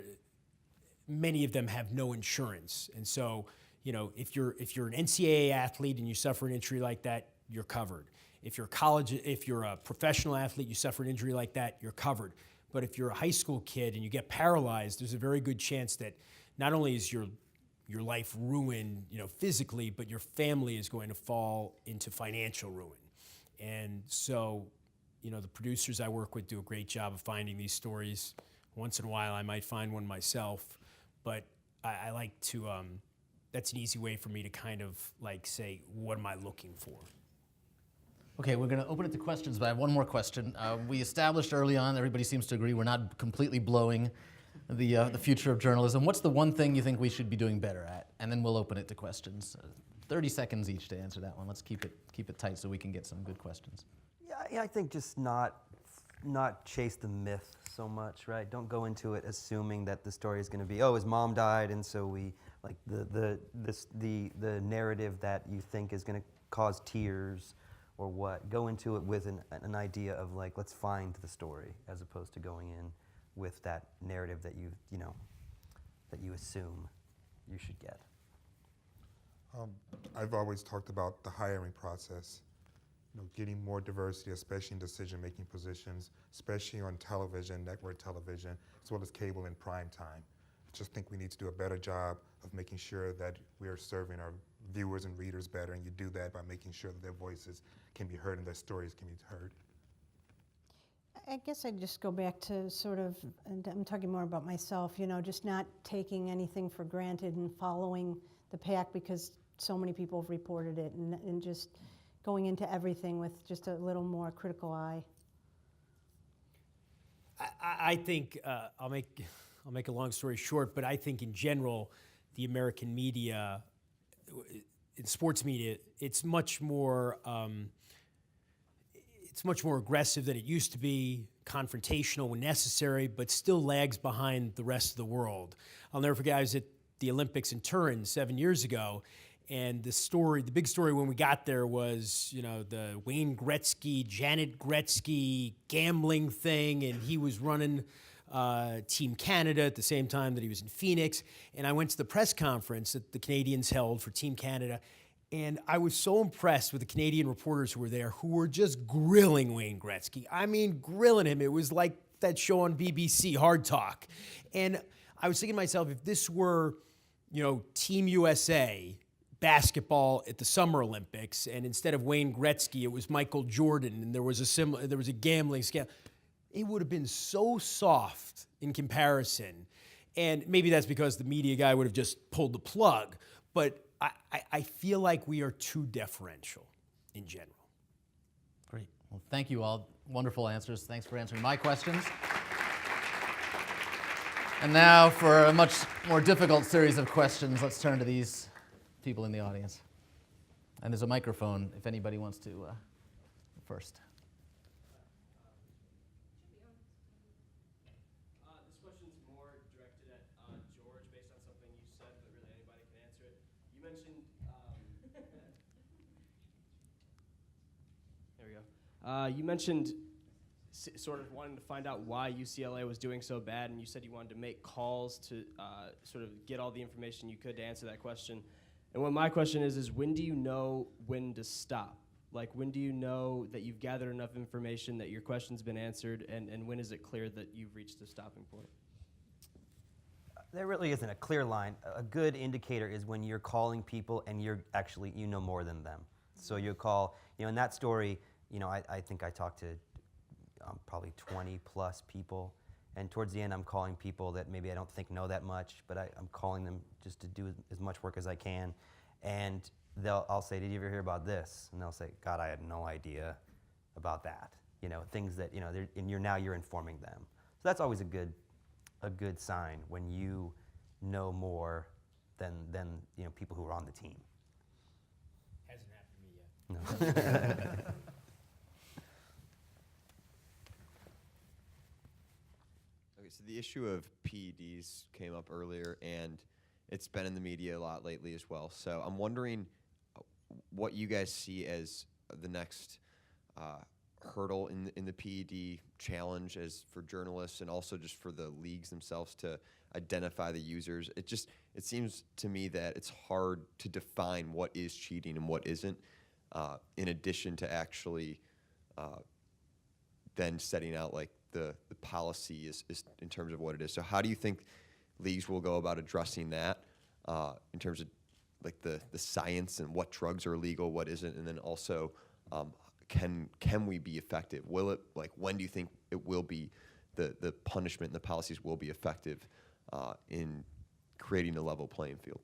many of them, have no insurance. And so, if you're an NCAA athlete and you suffer an injury like that, you're covered. If you're a professional athlete, you suffer an injury like that, you're covered. But if you're a high school kid and you get paralyzed, there's a very good chance that not only is your life ruined, physically, but your family is going to fall into financial ruin. And so, the producers I work with do a great job of finding these stories. Once in a while, I might find one myself, but I like to, that's an easy way for me to kind of say, what am I looking for? Okay, we're going to open it to questions, but I have one more question. We established early on, everybody seems to agree, we're not completely blowing the future of journalism. What's the one thing you think we should be doing better at? And then we'll open it to questions. 30 seconds each to answer that one. Let's keep it tight so we can get some good questions. Yeah, I think just not chase the myth so much, right? Don't go into it assuming that the story is going to be, oh, his mom died, and so we like the narrative that you think is going to cause tears or what. Go into it with an idea of like, let's find the story, as opposed to going in with that narrative that that you assume you should get. I've always talked about the hiring process. Getting more diversity, especially in decision-making positions, especially on television, network television, as well as cable and prime time. I just think we need to do a better job of making sure that we are serving our viewers and readers better, and you do that by making sure that their voices can be heard and their stories can be heard. I guess I'd just go back to sort of, and I'm talking more about myself, just not taking anything for granted and following the pack because so many people have reported it, and just going into everything with just a little more critical eye. I think I'll make a long story short, but I think in general, the American media, in sports media, it's much more aggressive than it used to be, confrontational when necessary, but still lags behind the rest of the world. I'll never forget, I was at the Olympics in Turin 7 years ago, and the big story when we got there was, the Wayne Gretzky, Janet Gretzky gambling thing, and he was running Team Canada at the same time that he was in Phoenix. And I went to the press conference that the Canadians held for Team Canada, and I was so impressed with the Canadian reporters who were there, who were just grilling Wayne Gretzky. I mean, grilling him. It was like that show on BBC, Hard Talk. And I was thinking to myself, if this were, Team USA basketball at the Summer Olympics, and instead of Wayne Gretzky, it was Michael Jordan, and there was a gambling scandal, it would have been so soft in comparison. And maybe that's because the media guy would have just pulled the plug, but I feel like we are too deferential in general. Great. Well, thank you all. Wonderful answers. Thanks for answering my questions. And now for a much more difficult series of questions, let's turn to these people in the audience. And there's a microphone if anybody wants to first. This question's more directed at George based on something you said, but really anybody can answer it. You mentioned, there we go. You mentioned sort of wanting to find out why UCLA was doing so bad, and you said you wanted to make calls to sort of get all the information you could to answer that question. And what my question is when do you know when to stop? Like, when do you know that you've gathered enough information that your question's been answered, and when is it clear that you've reached a stopping point? There really isn't a clear line. A good indicator is when you're calling people and you're actually, you know more than them. So you call, in that story, I think I talked to probably 20 plus people. And towards the end, I'm calling people that maybe I don't think know that much, but I'm calling them just to do as much work as I can. And I'll say, did you ever hear about this? And they'll say, God, I had no idea about that. Things that, and you're informing them. So that's always a good sign when you know more than people who are on the team. Hasn't happened to me yet. No. Okay, so the issue of PEDs came up earlier, and it's been in the media a lot lately as well. So I'm wondering what you guys see as the next hurdle in the PED challenge as for journalists and also just for the leagues themselves to identify the users. It seems to me that it's hard to define what is cheating and what isn't, in addition to actually then setting out like the policy is in terms of what it is. So how do you think leagues will go about addressing that in terms of like the science and what drugs are illegal, what isn't, and then also can we be effective? Will it, like, when do you think it will be, the punishment and the policies will be effective in creating a level playing field?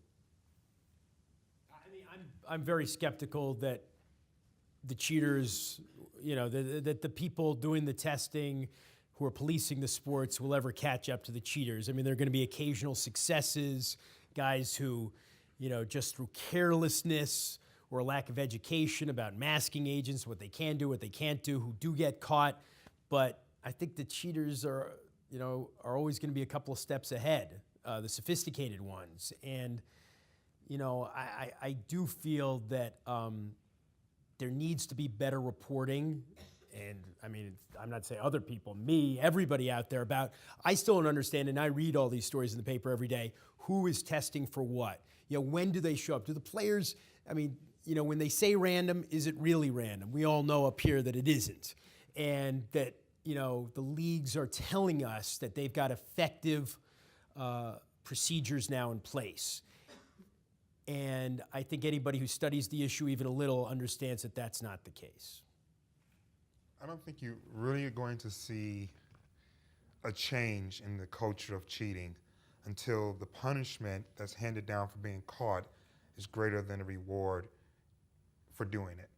I mean, I'm very skeptical that the cheaters, that the people doing the testing who are policing the sports will ever catch up to the cheaters. I mean, there are going to be occasional successes, guys who, just through carelessness or a lack of education about masking agents, what they can do, what they can't do, who do get caught. But I think the cheaters are always going to be a couple of steps ahead, the sophisticated ones. And, I do feel that there needs to be better reporting. And I'm not saying other people, me, everybody out there I still don't understand, and I read all these stories in the paper every day, who is testing for what? When do they show up? Do the players, when they say random, is it really random? We all know up here that it isn't. And that, the leagues are telling us that they've got effective procedures now in place. And I think anybody who studies the issue even a little understands that that's not the case. I don't think you really are going to see a change in the culture of cheating until the punishment that's handed down for being caught is greater than the reward for doing it.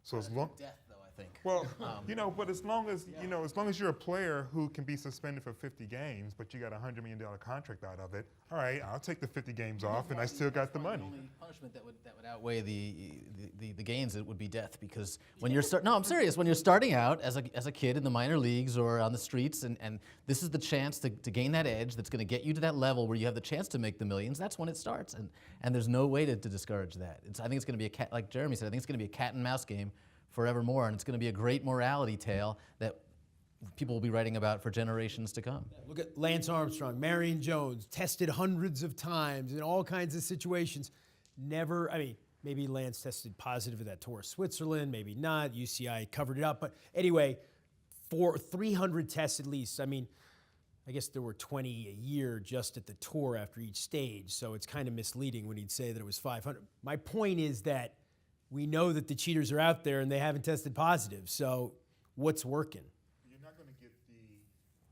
So as long Death, though, I think. Well, but as long as as long as you're a player who can be suspended for 50 games, but you got a $100 million contract out of it, all right, I'll take the 50 games off, and I still got the money. The only punishment that would outweigh the gains, it would be death, because when you're I'm serious. When you're starting out as a kid in the minor leagues or on the streets, and this is the chance to gain that edge that's going to get you to that level where you have the chance to make the millions. That's when it starts, and there's no way to discourage that. I think it's going to be like Jeremy said. I think it's going to be a cat and mouse game forevermore, and it's going to be a great morality tale that people will be writing about for generations to come. Look at Lance Armstrong, Marion Jones, tested hundreds of times in all kinds of situations. Never, maybe Lance tested positive at that tour of Switzerland, maybe not. UCI covered it up. But anyway, 300 tests at least. I guess there were 20 a year just at the tour after each stage, so it's kind of misleading when he'd say that it was 500. My point is that we know that the cheaters are out there and they haven't tested positive, so what's working? You're not going to get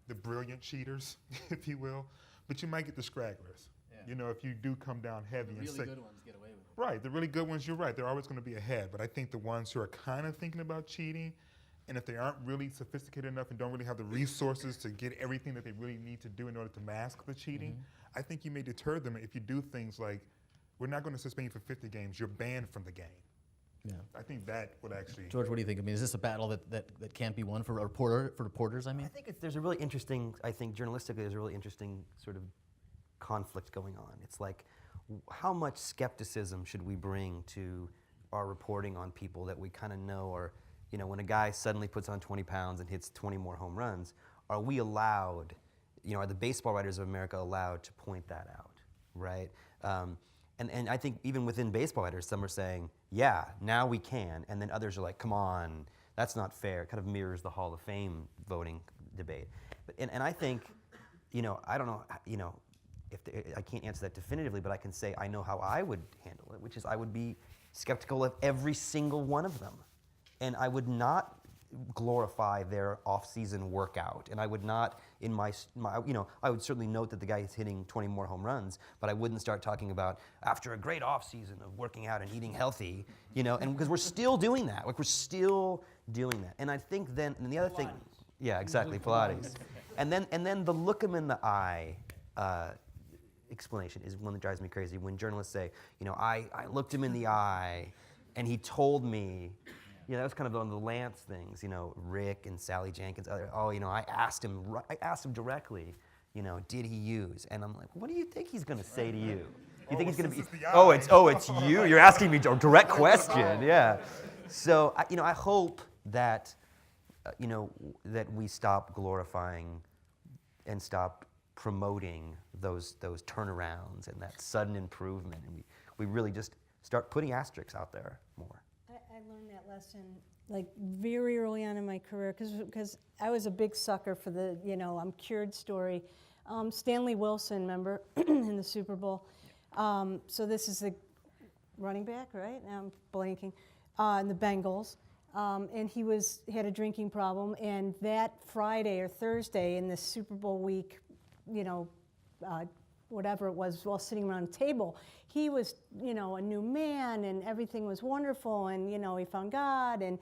the brilliant cheaters, if you will, but you might get the scragglers. Yeah. If you do come down heavy and say, really good ones get away with it. Right, the really good ones, you're right, they're always going to be ahead. But I think the ones who are kind of thinking about cheating, and if they aren't really sophisticated enough and don't really have the resources to get everything that they really need to do in order to mask the cheating, I think you may deter them if you do things like, we're not going to suspend you for 50 games, you're banned from the game. Yeah. I think that would actually... George, what do you think? Is this a battle that can't be won for reporters, I think there's a really interesting, journalistically, there's a really interesting sort of conflict going on. It's like, how much skepticism should we bring to our reporting on people that we kind of know are, when a guy suddenly puts on 20 pounds and hits 20 more home runs, are we allowed, are the baseball writers of America allowed to point that out, right? And I think even within baseball writers, some are saying, yeah, now we can, and then others are like, come on, that's not fair. It kind of mirrors the Hall of Fame voting debate. And I think, I don't know, I can't answer that definitively, but I can say I know how I would handle it, which is I would be skeptical of every single one of them. And I would not glorify their off-season workout. And I would not, in my, I would certainly note that the guy is hitting 20 more home runs, but I wouldn't start talking about after a great off-season of working out and eating healthy, and because we're still doing that. We're still doing that. And I think then, and the other thing, yeah, exactly, Pilates. And then the look him in the eye explanation is one that drives me crazy. When journalists say, I looked him in the eye and he told me, that was kind of one of the Lance things, Rick and Sally Jenkins. I asked him directly, did he use? And I'm like, what do you think he's going to say to you? You think he's going to be? It's you. You're asking me a direct question. Yeah. So I hope that that we stop glorifying and stop promoting those turnarounds and that sudden improvement, and we really just start putting asterisks out there more. I learned that lesson like very early on in my career because I was a big sucker for the I'm cured story. Stanley Wilson, remember, in the Super Bowl. So this is the running back, right? Now I'm blanking. In the Bengals. And he had a drinking problem, and that Friday or Thursday in the Super Bowl week, whatever it was, while sitting around a table, he was, a new man, and everything was wonderful, and, he found God, and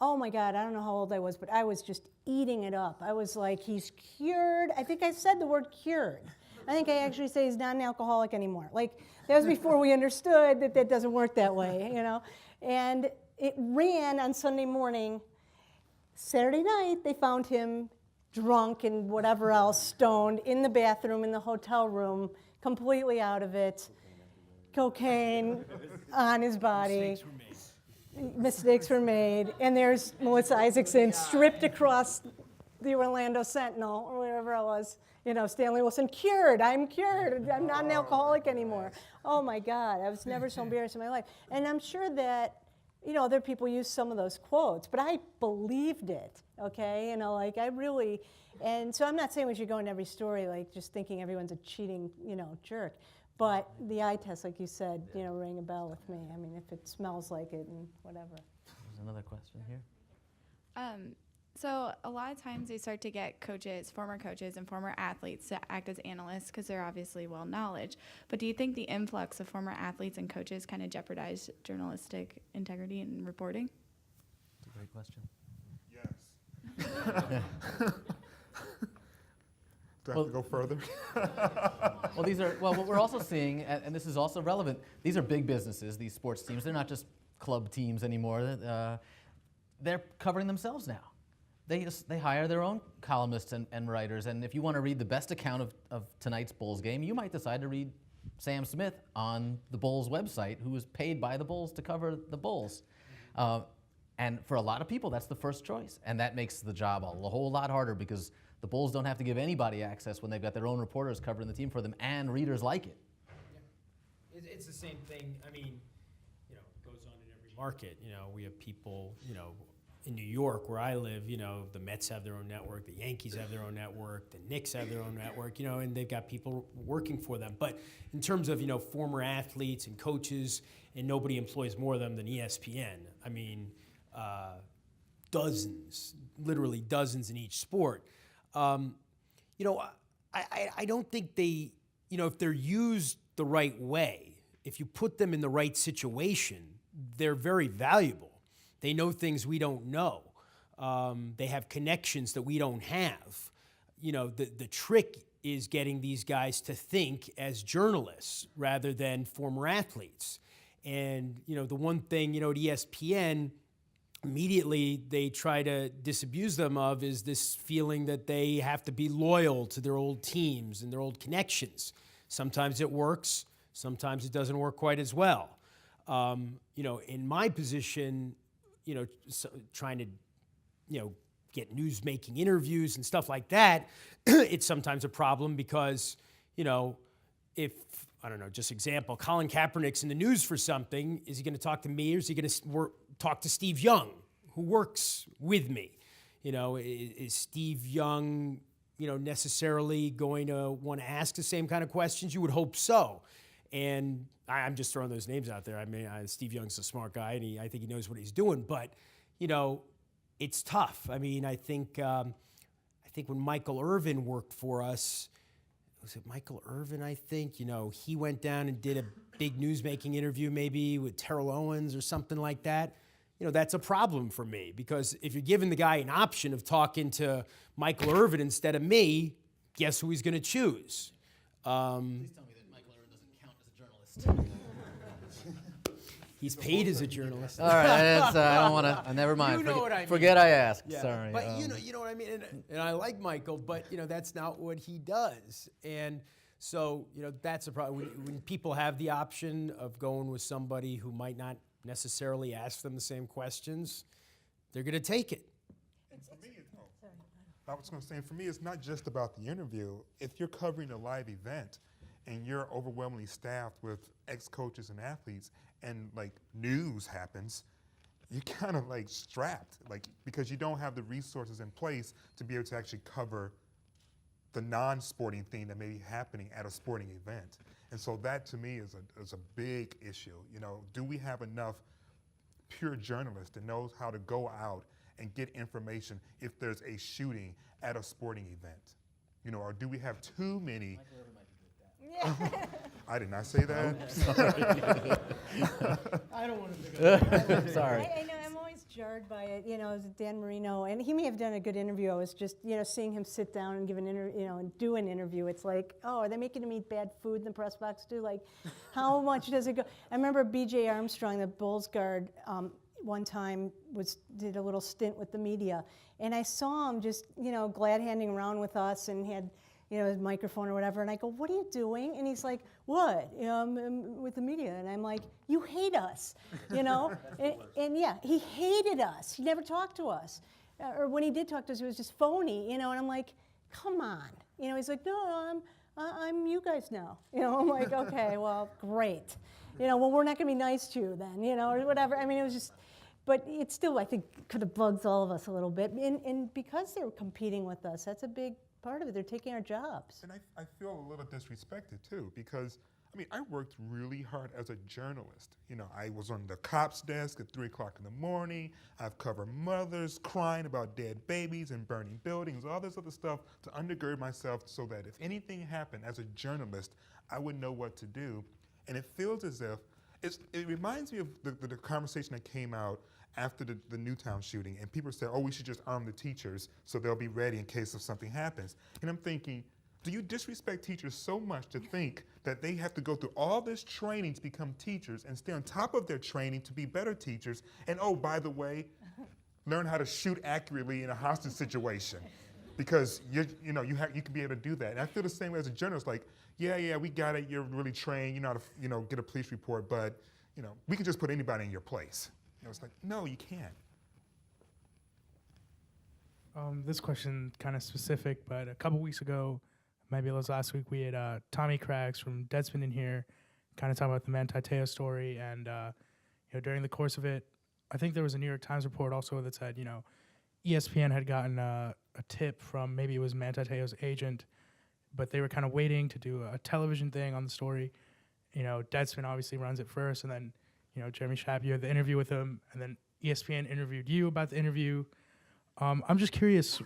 oh my God, I don't know how old I was, but I was just eating it up. I was like, he's cured. I think I said the word cured. I think I actually say he's not an alcoholic anymore. Like, that was before we understood that that doesn't work that way, you know? And it ran on Sunday morning. Saturday night, they found him drunk and whatever else, stoned, in the bathroom, in the hotel room, completely out of it. Cocaine on his body. Mistakes were made. And there's Melissa Isaacson stripped across the Orlando Sentinel, or wherever it was. You know, Stanley Wilson, cured. I'm cured. I'm not an alcoholic anymore. Oh my God, I was never so embarrassed in my life. And I'm sure that, you know, other people use some of those quotes, but I believed it, okay? You know, like I really, and so I'm not saying we should go in every story like just thinking everyone's a cheating, you know, jerk. But the eye test, like you said, you know, rang a bell with me. I mean, if it smells like it and whatever. There's another question here. So a lot of times they start to get coaches, former coaches and former athletes to act as analysts because they're obviously well knowledge. But do you think the influx of former athletes and coaches kind of jeopardize journalistic integrity and reporting? That's a great question. Yes. Do I have to go further? Well, what we're also seeing, and this is also relevant, these are big businesses, these sports teams. They're not just club teams anymore. They're covering themselves now. They hire their own columnists and writers, and if you want to read the best account of tonight's Bulls game, you might decide to read Sam Smith on the Bulls website, who is paid by the Bulls to cover the Bulls. And for a lot of people, that's the first choice, and that makes the job a whole lot harder because the Bulls don't have to give anybody access when they've got their own reporters covering the team for them, and readers like it. Yeah. It's the same thing. I mean, you know, it goes on in every market. You know, we have people, you know, in New York, where I live, you know, the Mets have their own network, the Yankees have their own network, the Knicks have their own network, you know, and they've got people working for them. But in terms of, you know, former athletes and coaches, and nobody employs more of them than ESPN. I mean, dozens, literally dozens in each sport. You know, I don't think they, you know, if they're used the right way, if you put them in the right situation, they're very valuable. They know things we don't know. They have connections that we don't have. You know, the trick is getting these guys to think as journalists rather than former athletes. And, you know, the one thing, you know, at ESPN, immediately they try to disabuse them of is this feeling that they have to be loyal to their old teams and their old connections. Sometimes it works, sometimes it doesn't work quite as well. You know, in my position, you know, trying to, you know, get news-making interviews and stuff like that, it's sometimes a problem because, you know, if, I don't know, just example, Colin Kaepernick's in the news for something, is he going to talk to me or is he going to talk to Steve Young, who works with me? You know, is Steve Young, you know, necessarily going to want to ask the same kind of questions? You would hope so. And I'm just throwing those names out there. I mean, Steve Young's a smart guy, and I think he knows what he's doing. But, you know, it's tough. I mean, I think when Michael Irvin worked for us, was it Michael Irvin, I think? You know, he went down and did a big newsmaking interview maybe with Terrell Owens or something like that. You know, that's a problem for me because if you're giving the guy an option of talking to Michael Irvin instead of me, guess who he's going to choose? Please tell me that Michael Irvin doesn't count as a journalist. He's paid as a journalist. All right, I don't want to. Never mind. You know what I mean. Forget I asked. Yeah. Sorry. But you know what I mean. And I like Michael, but you know that's not what he does. And so you know that's a problem when people have the option of going with somebody who might not necessarily ask them the same questions. They're going to take it. And for me, I was going to say, for me, it's not just about the interview. If you're covering a live event and you're overwhelmingly staffed with ex-coaches and athletes, and like news happens, you're kind of like strapped, like because you don't have the resources in place to be able to actually cover the non-sporting thing that may be happening at a sporting event. And so that to me is a big issue. You know, do we have enough pure journalists that knows how to go out and get information if there's a shooting at a sporting event? You know, or do we have too many? I did not say that. I don't want to. Sorry. I know, I'm always jarred by it, as Dan Marino, and he may have done a good interview. I was just, seeing him sit down and give an and do an interview. It's like, oh, are they making him eat bad food in the press box too? Like, how much does it go? I remember B.J. Armstrong, the Bulls guard, one time did a little stint with the media, and I saw him just, glad-handing around with us and had, his microphone or whatever, and I go, what are you doing? And he's like, what? I'm with the media. And I'm like, you hate us, and yeah, he hated us. He never talked to us. Or when he did talk to us, it was just phony, and I'm like, come on. He's like, no, I'm you guys now. I'm like, okay, well, great. Well, we're not going to be nice to you then, or whatever. I mean, it was just, but it still, I think, could have bugged all of us a little bit. And because they were competing with us, that's a big part of it. They're taking our jobs. And I feel a little disrespected too, because I worked really hard as a journalist. I was on the cops desk at 3 o'clock in the morning. I've covered mothers crying about dead babies and burning buildings, all this other stuff to undergird myself so that if anything happened as a journalist, I would know what to do. And it feels as if, it reminds me of the conversation that came out after the Newtown shooting, and people said, oh, we should just arm the teachers so they'll be ready in case if something happens. And I'm thinking, do you disrespect teachers so much to think that they have to go through all this training to become teachers and stay on top of their training to be better teachers? And oh, by the way, learn how to shoot accurately in a hostage situation, because you can be able to do that. And I feel the same way as a journalist. Like, yeah, we got it. You're really trained. You know how to get a police report, but we can just put anybody in your place. It's like, no, you can't. This question kind of specific, but a couple weeks ago, maybe it was last week, we had Tommy Craggs from Deadspin in here, kind of talking about the Manti Te'o story, and during the course of it, I think there was a New York Times report also that said, ESPN had gotten a tip from, maybe it was Manti Te'o's agent, but they were kind of waiting to do a television thing on the story. Deadspin obviously runs it first, and then Jeremy Schaap, you had the interview with him, and then ESPN interviewed you about the interview. I'm just curious,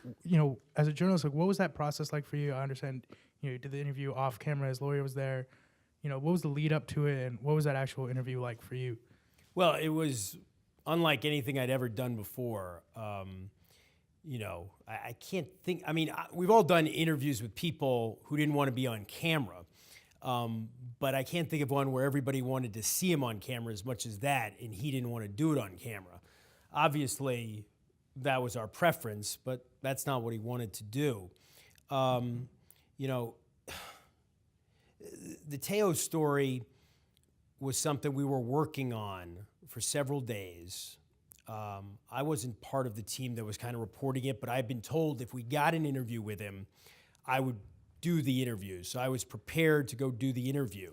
as a journalist, like, what was that process like for you? I understand, you did the interview off camera, his lawyer was there. What was the lead up to it, and what was that actual interview like for you? Well, it was unlike anything I'd ever done before. I can't think, we've all done interviews with people who didn't want to be on camera. But I can't think of one where everybody wanted to see him on camera as much as that, and he didn't want to do it on camera. Obviously, that was our preference, but that's not what he wanted to do. The Te'o story was something we were working on for several days. I wasn't part of the team that was kind of reporting it, but I've been told if we got an interview with him, I would do the interview. So I was prepared to go do the interview.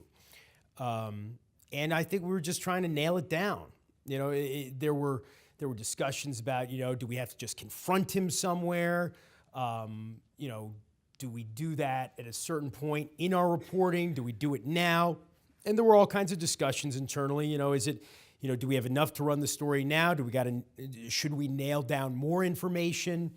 And I think we were just trying to nail it down. There were discussions about, do we have to just confront him somewhere? Do we do that at a certain point in our reporting? Do we do it now? And there were all kinds of discussions internally. Is it, do we have enough to run the story now? Should we nail down more information?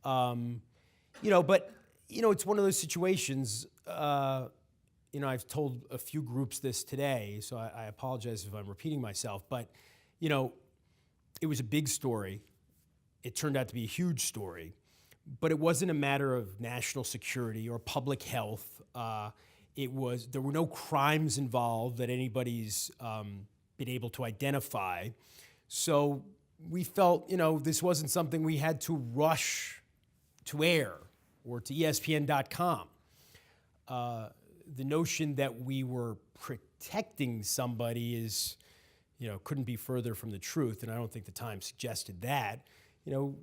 But it's one of those situations, I've told a few groups this today, so I apologize if I'm repeating myself, but, it was a big story. It turned out to be a huge story, but it wasn't a matter of national security or public health. There were no crimes involved that anybody's been able to identify. So we felt, this wasn't something we had to rush to air or to ESPN.com. The notion that we were protecting somebody is, couldn't be further from the truth, and I don't think the Times suggested that. I'm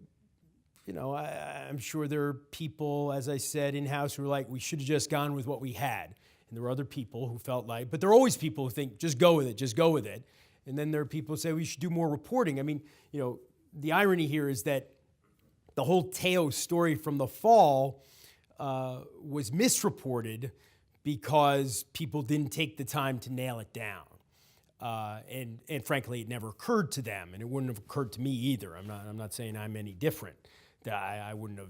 sure there are people, as I said, in-house who were like, we should have just gone with what we had. And there were other people who felt like, but there are always people who think, just go with it. And then there are people who say, we should do more reporting. The irony here is that the whole Te'o story from the fall was misreported because people didn't take the time to nail it down. And frankly, it never occurred to them, and it wouldn't have occurred to me either. I'm not saying I'm any different. I wouldn't have,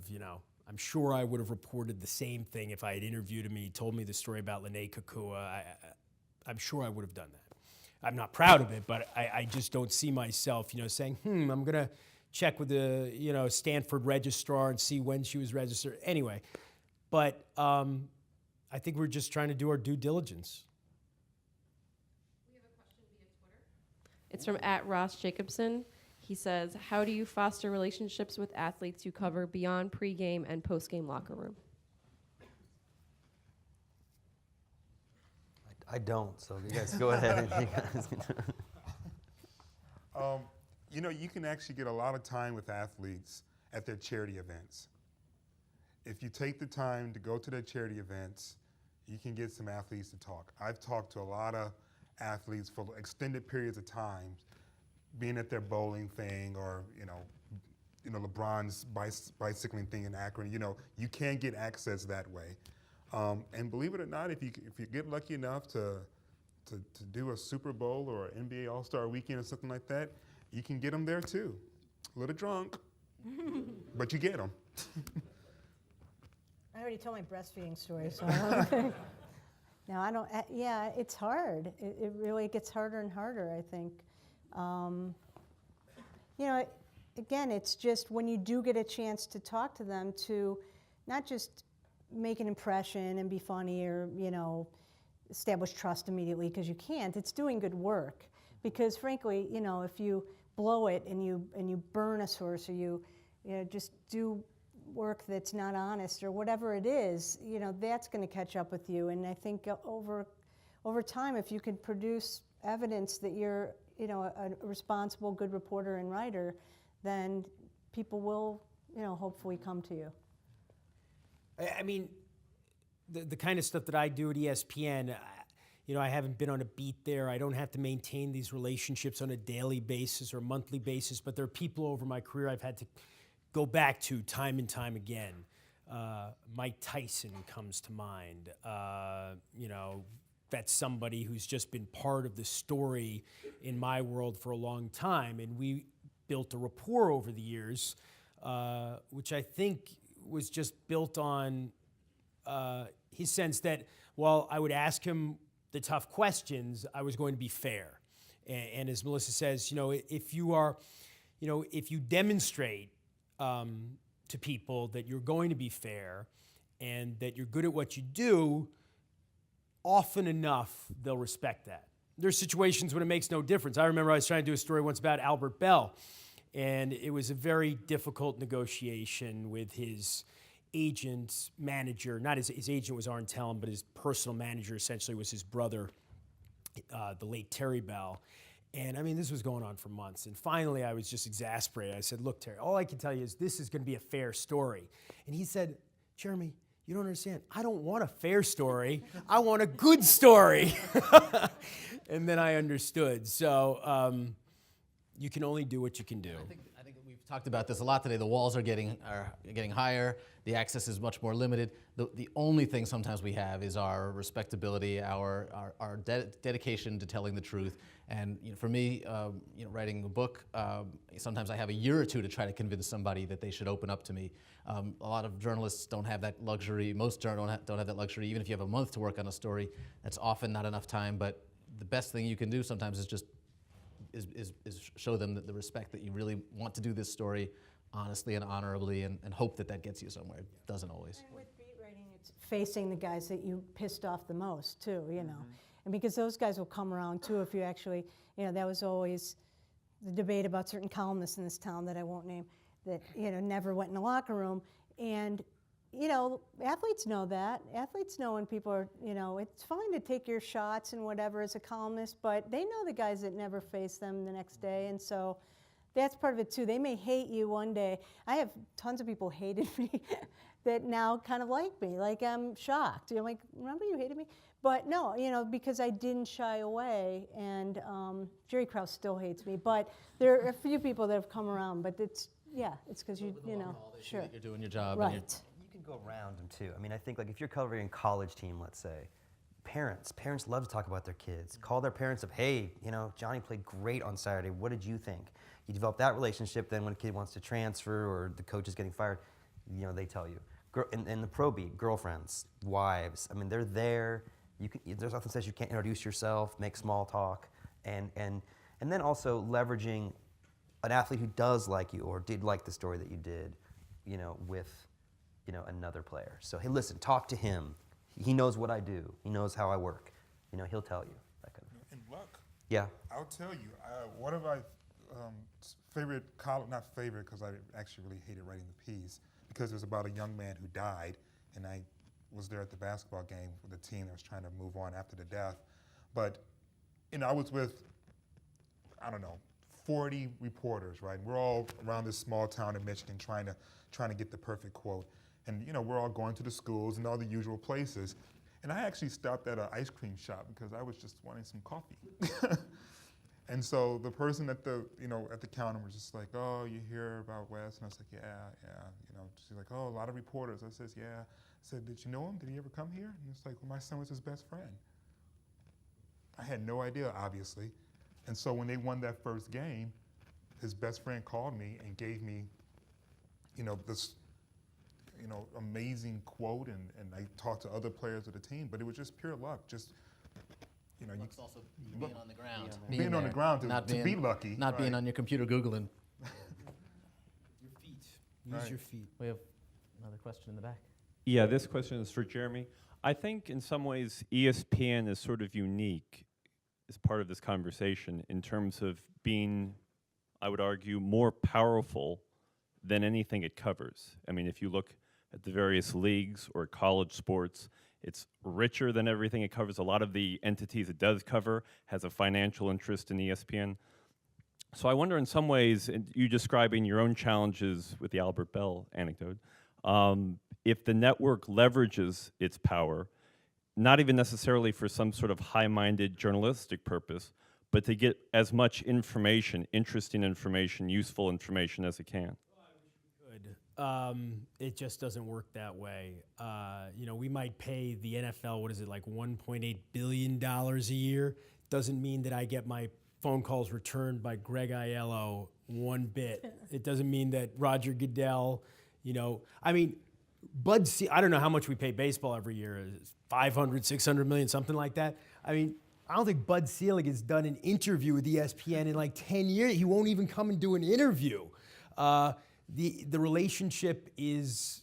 I'm sure I would have reported the same thing if I had interviewed him. He told me the story about Lene Kukua. I'm sure I would have done I'm not proud of it, but I just don't see myself, saying, I'm going to check with the, Stanford registrar and see when she was registered. Anyway, but I think we're just trying to do our due diligence. We have a question via Twitter. It's from @RossJacobson. He says, how do you foster relationships with athletes you cover beyond pregame and postgame locker room? I don't, so you guys go ahead. And you guys You can actually get a lot of time with athletes at their charity events. If you take the time to go to their charity events, you can get some athletes to talk. I've talked to a lot of athletes for extended periods of time, being at their bowling thing or, LeBron's bicycling thing in Akron. You can get access that way. And believe it or not, if you get lucky enough to do a Super Bowl or an NBA All-Star Weekend or something like that, you can get them there too. A little drunk, but you get them. I already told my breastfeeding story, so no, I don't. Yeah, it's hard. It really gets harder and harder, I think. Again, it's just when you do get a chance to talk to them, to not just make an impression and be funny or establish trust immediately, because you can't. It's doing good work, because frankly, if you blow it and you burn a source, or you just do work that's not honest or whatever it is, that's going to catch up with you. And I think over time, if you could produce evidence that you're a responsible, good reporter and writer, then people will hopefully come to you. I mean, the kind of stuff that I do at ESPN, I haven't been on a beat there. I don't have to maintain these relationships on a daily basis or monthly basis, but there are people over my career I've had to go back to time and time again. Mike Tyson comes to mind. That's somebody who's just been part of the story in my world for a long time, and we built a rapport over the years, which I think was just built on his sense that while I would ask him the tough questions, I was going to be fair. And as Melissa says, if you demonstrate to people that you're going to be fair and that you're good at what you do, often enough they'll respect that. There's situations when it makes no difference. I remember I was trying to do a story once about Albert Bell, and it was a very difficult negotiation with his agent, manager. Not his agent was Arn Tellem, but his personal manager essentially was his brother, the late Terry Bell. And I mean, this was going on for months. And finally, I was just exasperated. I said, look, Terry, all I can tell you is this is going to be a fair story. And he said, Jeremy, you don't understand. I don't want a fair story. I want a good story. And then I understood. So you can only do what you can do. I think we've talked about this a lot today. The walls are getting higher. The access is much more limited. The only thing sometimes we have is our respectability, our dedication to telling the truth. And for me, writing a book, sometimes I have a year or two to try to convince somebody that they should open up to me. A lot of journalists don't have that luxury. Most journalists don't have that luxury. Even if you have a month to work on a story, that's often not enough time. But the best thing you can do sometimes is just show them the respect that you really want to do this story honestly and honorably, and hope that gets you somewhere. It doesn't always. And with beat writing, it's facing the guys that you pissed off the most too, And because those guys will come around too if you actually, that was always the debate about certain columnists in this town that I won't name that, never went in the locker room. And, athletes know that. Athletes know when people are, it's fine to take your shots and whatever as a columnist, but they know the guys that never face them the next day. And so that's part of it too. They may hate you one day. I have tons of people hated me that now kind of like me. Like, I'm shocked. I'm like, remember you hated me? But no, because I didn't shy away. And Jerry Krause still hates me. But there are a few people that have come around. But it's because you sure. You're doing your job. Right. You can go around them too. I mean, I think like if you're covering a college team, let's say, parents love to talk about their kids. Call their parents up, hey, Johnny played great on Saturday. What did you think? You develop that relationship. Then when a kid wants to transfer or the coach is getting fired, they tell you. In the pro beat, girlfriends, wives. I mean, they're there. There's nothing that says you can't introduce yourself, make small talk. and then also leveraging an athlete who does like you or did like the story that you did, with, another player. So, hey, listen, talk to him. He knows what I do. He knows how I work. He'll tell you, that kind of thing. And luck. Yeah. I'll tell you, one of my favorite column, not favorite because I actually really hated writing the piece, because it was about a young man who died, and I was there at the basketball game with the team that was trying to move on after the death. But, I was with, 40 reporters, right? We're all around this small town in Michigan trying to get the perfect quote. And, we're all going to the schools and all the usual places. And I actually stopped at an ice cream shop because I was just wanting some coffee. And so the person at the, at the counter was just like, oh, you hear about Wes? And I was like, yeah. She's like, oh, a lot of reporters. I says, yeah. I said, did you know him? Did he ever come here? And it's like, well, my son was his best friend. I had no idea, obviously. And so when they won that first game, his best friend called me and gave me, this, amazing quote, and I talked to other players of the team, but it was just pure luck. Just, It's also being on the ground. Being on the ground to be lucky. Not being on your computer Googling. Your feet. Use your feet. We have another question in the back. Yeah, this question is for Jeremy. I think in some ways ESPN is sort of unique as part of this conversation in terms of being, I would argue, more powerful than anything it covers. I mean, if you look at the various leagues or college sports, it's richer than everything it covers. A lot of the entities it does cover has a financial interest in ESPN. So I wonder in some ways, you describing your own challenges with the Albert Bell anecdote, if the network leverages its power, not even necessarily for some sort of high-minded journalistic purpose, but to get as much information, interesting information, useful information as it can. It just doesn't work that way. We might pay the NFL, what is it, like $1.8 billion a year. Doesn't mean that I get my phone calls returned by Greg Aiello one bit. It doesn't mean that Roger Goodell, Bud I don't know how much we pay baseball every year, 500, 600 million, something like that. I don't think Bud Selig has done an interview with ESPN in like 10 years. He won't even come and do an interview. The relationship is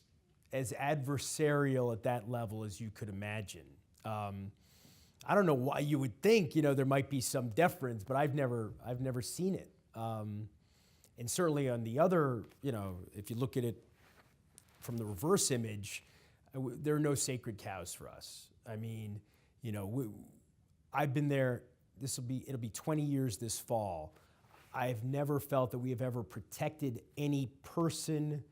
as adversarial at that level as you could imagine. I don't know why you would think, there might be some deference, but I've never seen it. And certainly on the other, if you look at it from the reverse image, there are no sacred cows for us. I've been there, it'll be 20 years this fall. I've never felt that we have ever protected any person,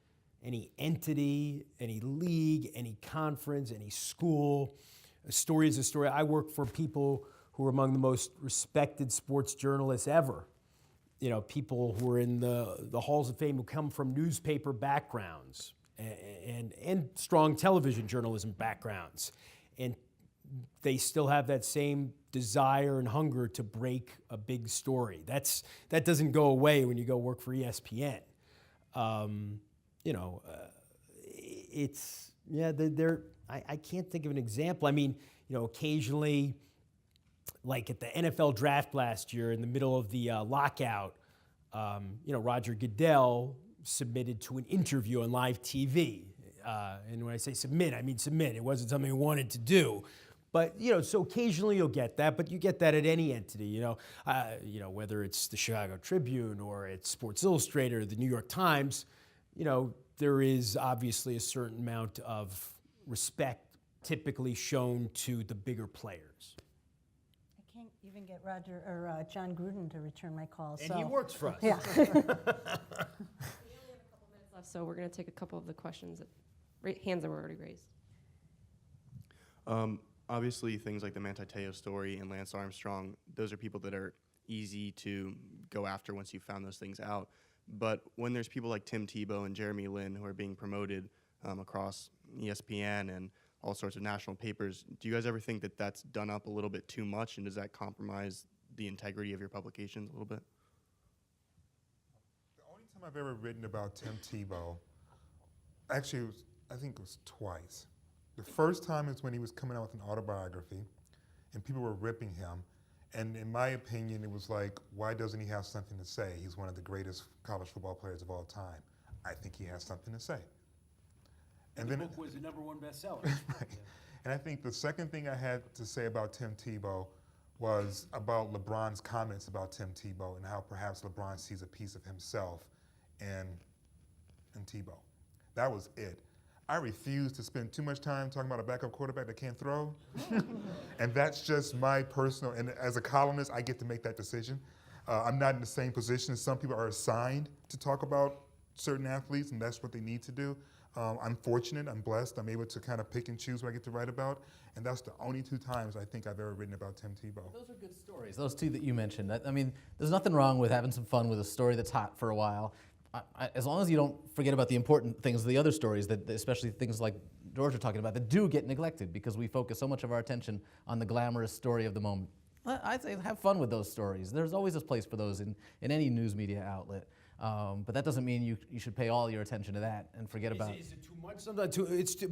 any entity, any league, any conference, any school. A story is a story. I work for people who are among the most respected sports journalists ever. People who are in the halls of fame who come from newspaper backgrounds and strong television journalism backgrounds. And they still have that same desire and hunger to break a big story. That doesn't go away when you go work for ESPN. I can't think of an example. Occasionally, like at the NFL draft last year, in the middle of the lockout, Roger Goodell submitted to an interview on live TV. And when I say submit, I mean submit. It wasn't something he wanted to do. But, so occasionally you'll get that, but you get that at any entity, whether it's the Chicago Tribune or it's Sports Illustrated or the New York Times, there is obviously a certain amount of respect typically shown to the bigger players. I can't even get Roger or John Gruden to return my calls. And he works for us. Yeah. We only have a couple minutes left, so we're going to take a couple of the questions, hands that were already raised. Obviously, things like the Manti Te'o story and Lance Armstrong, those are people that are easy to go after once you've found those things out. But when there's people like Tim Tebow and Jeremy Lin who are being promoted across ESPN and all sorts of national papers, do you guys ever think that that's done up a little bit too much, and does that compromise the integrity of your publications a little bit? The only time I've ever written about Tim Tebow, actually, I think it was twice. The first time is when he was coming out with an autobiography, and people were ripping him, And in my opinion, it was like, why doesn't he have something to say? He's one of the greatest college football players of all time. I think he has something to say. And the then book was the #1 bestseller. right. And I think the second thing I had to say about Tim Tebow was about LeBron's comments about Tim Tebow and how perhaps LeBron sees a piece of himself in Tebow. That was it. I refuse to spend too much time talking about a backup quarterback that can't throw. And that's just my personal, and as a columnist, I get to make that decision. I'm not in the same position. Some people are assigned to talk about certain athletes, and that's what they need to do. I'm fortunate, I'm blessed, I'm able to kind of pick and choose what I get to write about, and that's the only 2 times I think I've ever written about Tim Tebow. Those are good stories, those 2 that you mentioned. I mean, there's nothing wrong with having some fun with a story that's hot for a while. As long as you don't forget about the important things, the other stories, that especially things like George are talking about, that do get neglected because we focus so much of our attention on the glamorous story of the moment. I'd say have fun with those stories. There's always a place for those in any news media outlet. But that doesn't mean you should pay all your attention to that and forget about. Is it too much? Sometimes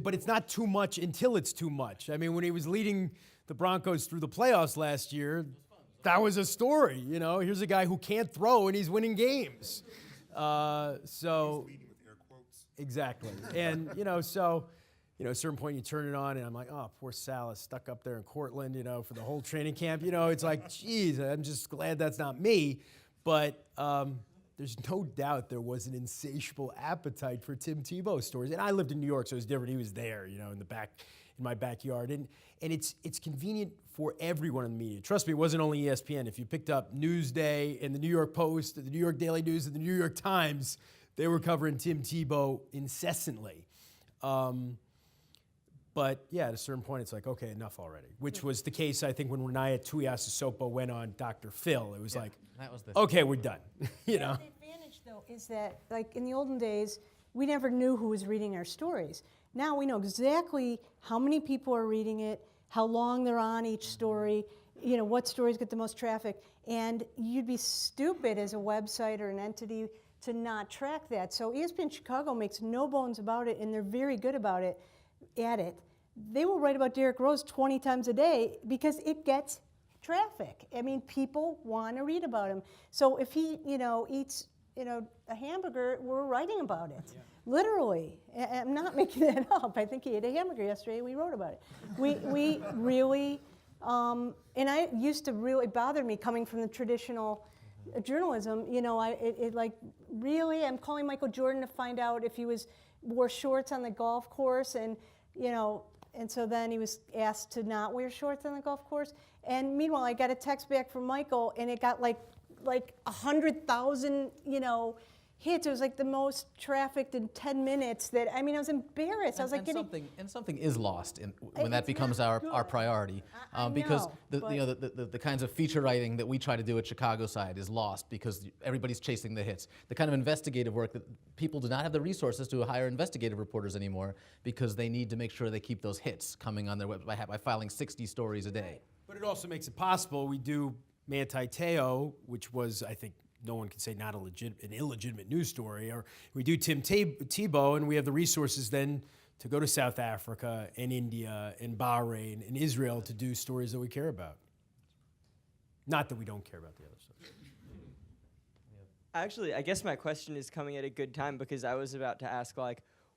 but it's not too much until it's too much. I mean, when he was leading the Broncos through the playoffs last year, that was a story. You know, here's a guy who can't throw and he's winning games. So exactly, and at a certain point you turn it on, and I'm like, oh, poor Sal is stuck up there in Cortland, for the whole training camp. It's like, geez, I'm just glad that's not me. But there's no doubt there was an insatiable appetite for Tim Tebow stories, and I lived in New York, so it was different. He was there, in my backyard, and it's convenient for everyone in the media. Trust me, it wasn't only ESPN. If you picked up Newsday and the New York Post, the New York Daily News, and the New York Times, they were covering Tim Tebow incessantly. But yeah, at a certain point, it's like, okay, enough already. Which was the case, I think, when Renaya Tuiasosopo went on Dr. Phil. It was like, that was okay, we're done. The advantage, though, is that, like in the olden days, we never knew who was reading our stories. Now we know exactly how many people are reading it, how long they're on each story, what stories get the most traffic. And you'd be stupid as a website or an entity to not track that. So ESPN Chicago makes no bones about it, and they're very good about it. They will write about Derrick Rose 20 times a day because it gets traffic. I mean, people want to read about him. So if he, eats, a hamburger, we're writing about it. Yeah. Literally. I'm not making that up. I think he ate a hamburger yesterday. We wrote about it. We really, and I used to really bother me coming from the traditional journalism. Really, I'm calling Michael Jordan to find out if he wore shorts on the golf course, and and so then he was asked to not wear shorts on the golf course. And meanwhile, I got a text back from Michael, and it got like 100,000, hits. It was like the most trafficked in 10 minutes. I was embarrassed. I was like, something is lost when that becomes our priority, because the kinds of feature writing that we try to do at Chicago side is lost because everybody's chasing the hits. The kind of investigative work that people do not have the resources to hire investigative reporters anymore because they need to make sure they keep those hits coming on their website by filing 60 stories a day. But it also makes it possible. We do Manti Te'o, which was, I think, no one can say not an illegitimate news story. Or we do Tim Tebow, and we have the resources then to go to South Africa and India and Bahrain and Israel to do stories that we care about. Not that we don't care about the other stuff. Actually, I guess my question is coming at a good time because I was about to ask,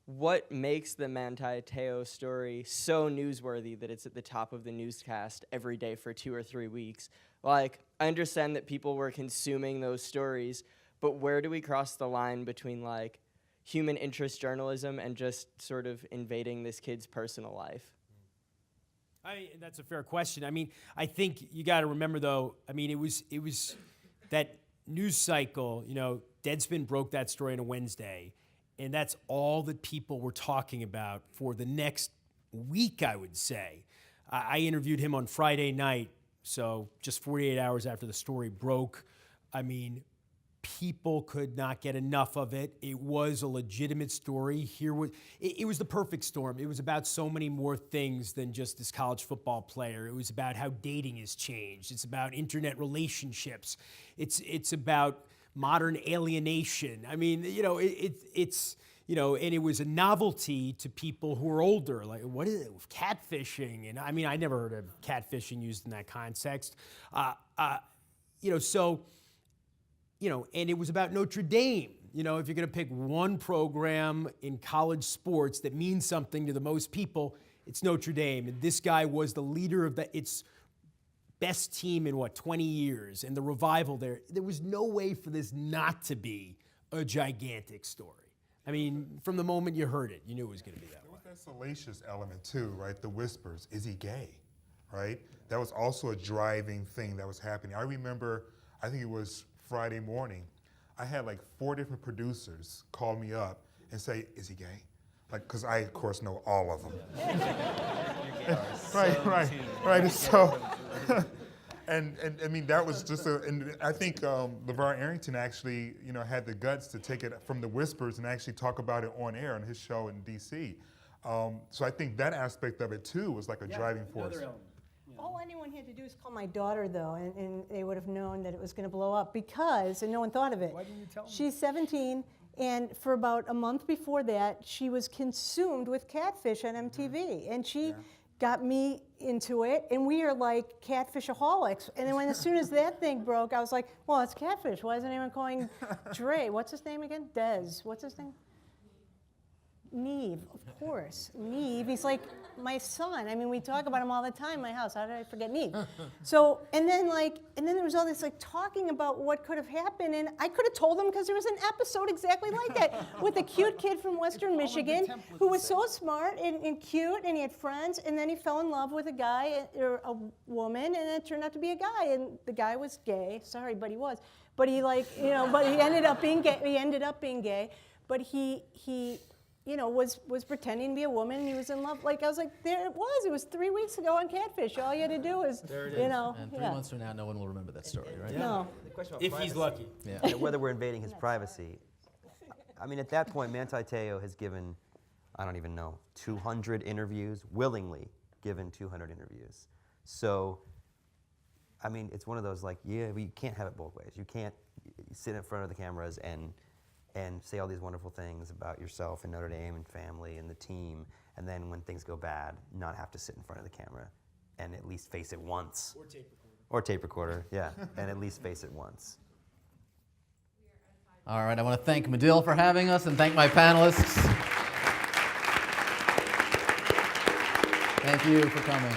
what makes the Manti Te'o story so newsworthy that it's at the top of the newscast every day for 2 or 3 weeks? I understand that people were consuming those stories, but where do we cross the line between human interest journalism and just sort of invading this kid's personal life? That's a fair question. I think you got to remember, though. It was that news cycle. Deadspin broke that story on a Wednesday, and that's all that people were talking about for the next week, I would say. I interviewed him on Friday night. So just 48 hours after the story broke, people could not get enough of it. It was a legitimate story. It was the perfect storm. It was about so many more things than just this college football player. It was about how dating has changed. It's about internet relationships. It's about modern alienation. and it was a novelty to people who were older. Like, what is it? Catfishing. And I mean, I never heard of catfishing used in that context. And it was about Notre Dame. If you're going to pick one program in college sports that means something to the most people, it's Notre Dame. And this guy was the leader of its best team in 20 years, and the revival there. There was no way for this not to be a gigantic story. I mean, from the moment you heard it, you knew it was going to be that way. There was that salacious element too, right? The whispers, is he gay, right? That was also a driving thing that was happening. I remember, I think it was Friday morning, I had like 4 different producers call me up and say, is he gay? Like, because I, of course, know all of them. Right. So, and I mean, that was just and I think LeVar Arrington actually, had the guts to take it from the whispers and actually talk about it on air on his show in D.C. So I think that aspect of it, too, was like a driving force. All anyone had to do is call my daughter, though, and they would have known that it was going to blow up because, and no one thought of it. Why didn't you tell me? She's 17, and for about a month before that, she was consumed with Catfish on MTV, and she got me into it, and we are like catfishaholics. And then as soon as that thing broke, I was like, well, it's Catfish. Why isn't anyone calling Dre? What's his name again? Des. What's his name? Neve, of course. Neve, he's like my son. I mean, we talk about him all the time in my house. How did I forget Neve? So, and then there was all this talking about what could have happened, and I could have told them because there was an episode exactly like that with a cute kid from Western Michigan who was so smart and cute, and he had friends, and then he fell in love with a guy or a woman, and it turned out to be a guy, and the guy was gay. Sorry, but he was. But he but he ended up being gay. He ended up being gay, but he was pretending to be a woman, and he was in love. Like, I was like, there it was. It was 3 weeks ago on Catfish. All you had to do was, There it is. And 3 months from now, no one will remember that story, right? No. The question about If privacy, he's lucky. and whether we're invading his privacy. I mean, at that point, Manti Te'o has given, I don't even know, 200 interviews, willingly given 200 interviews. So, I mean, it's one of those you can't have it both ways. You can't sit in front of the cameras and say all these wonderful things about yourself and Notre Dame and family and the team, and then when things go bad, not have to sit in front of the camera and at least face it once. Or tape recorder, yeah, and at least face it once. All right, I want to thank Medill for having us and thank my panelists. Thank you for coming.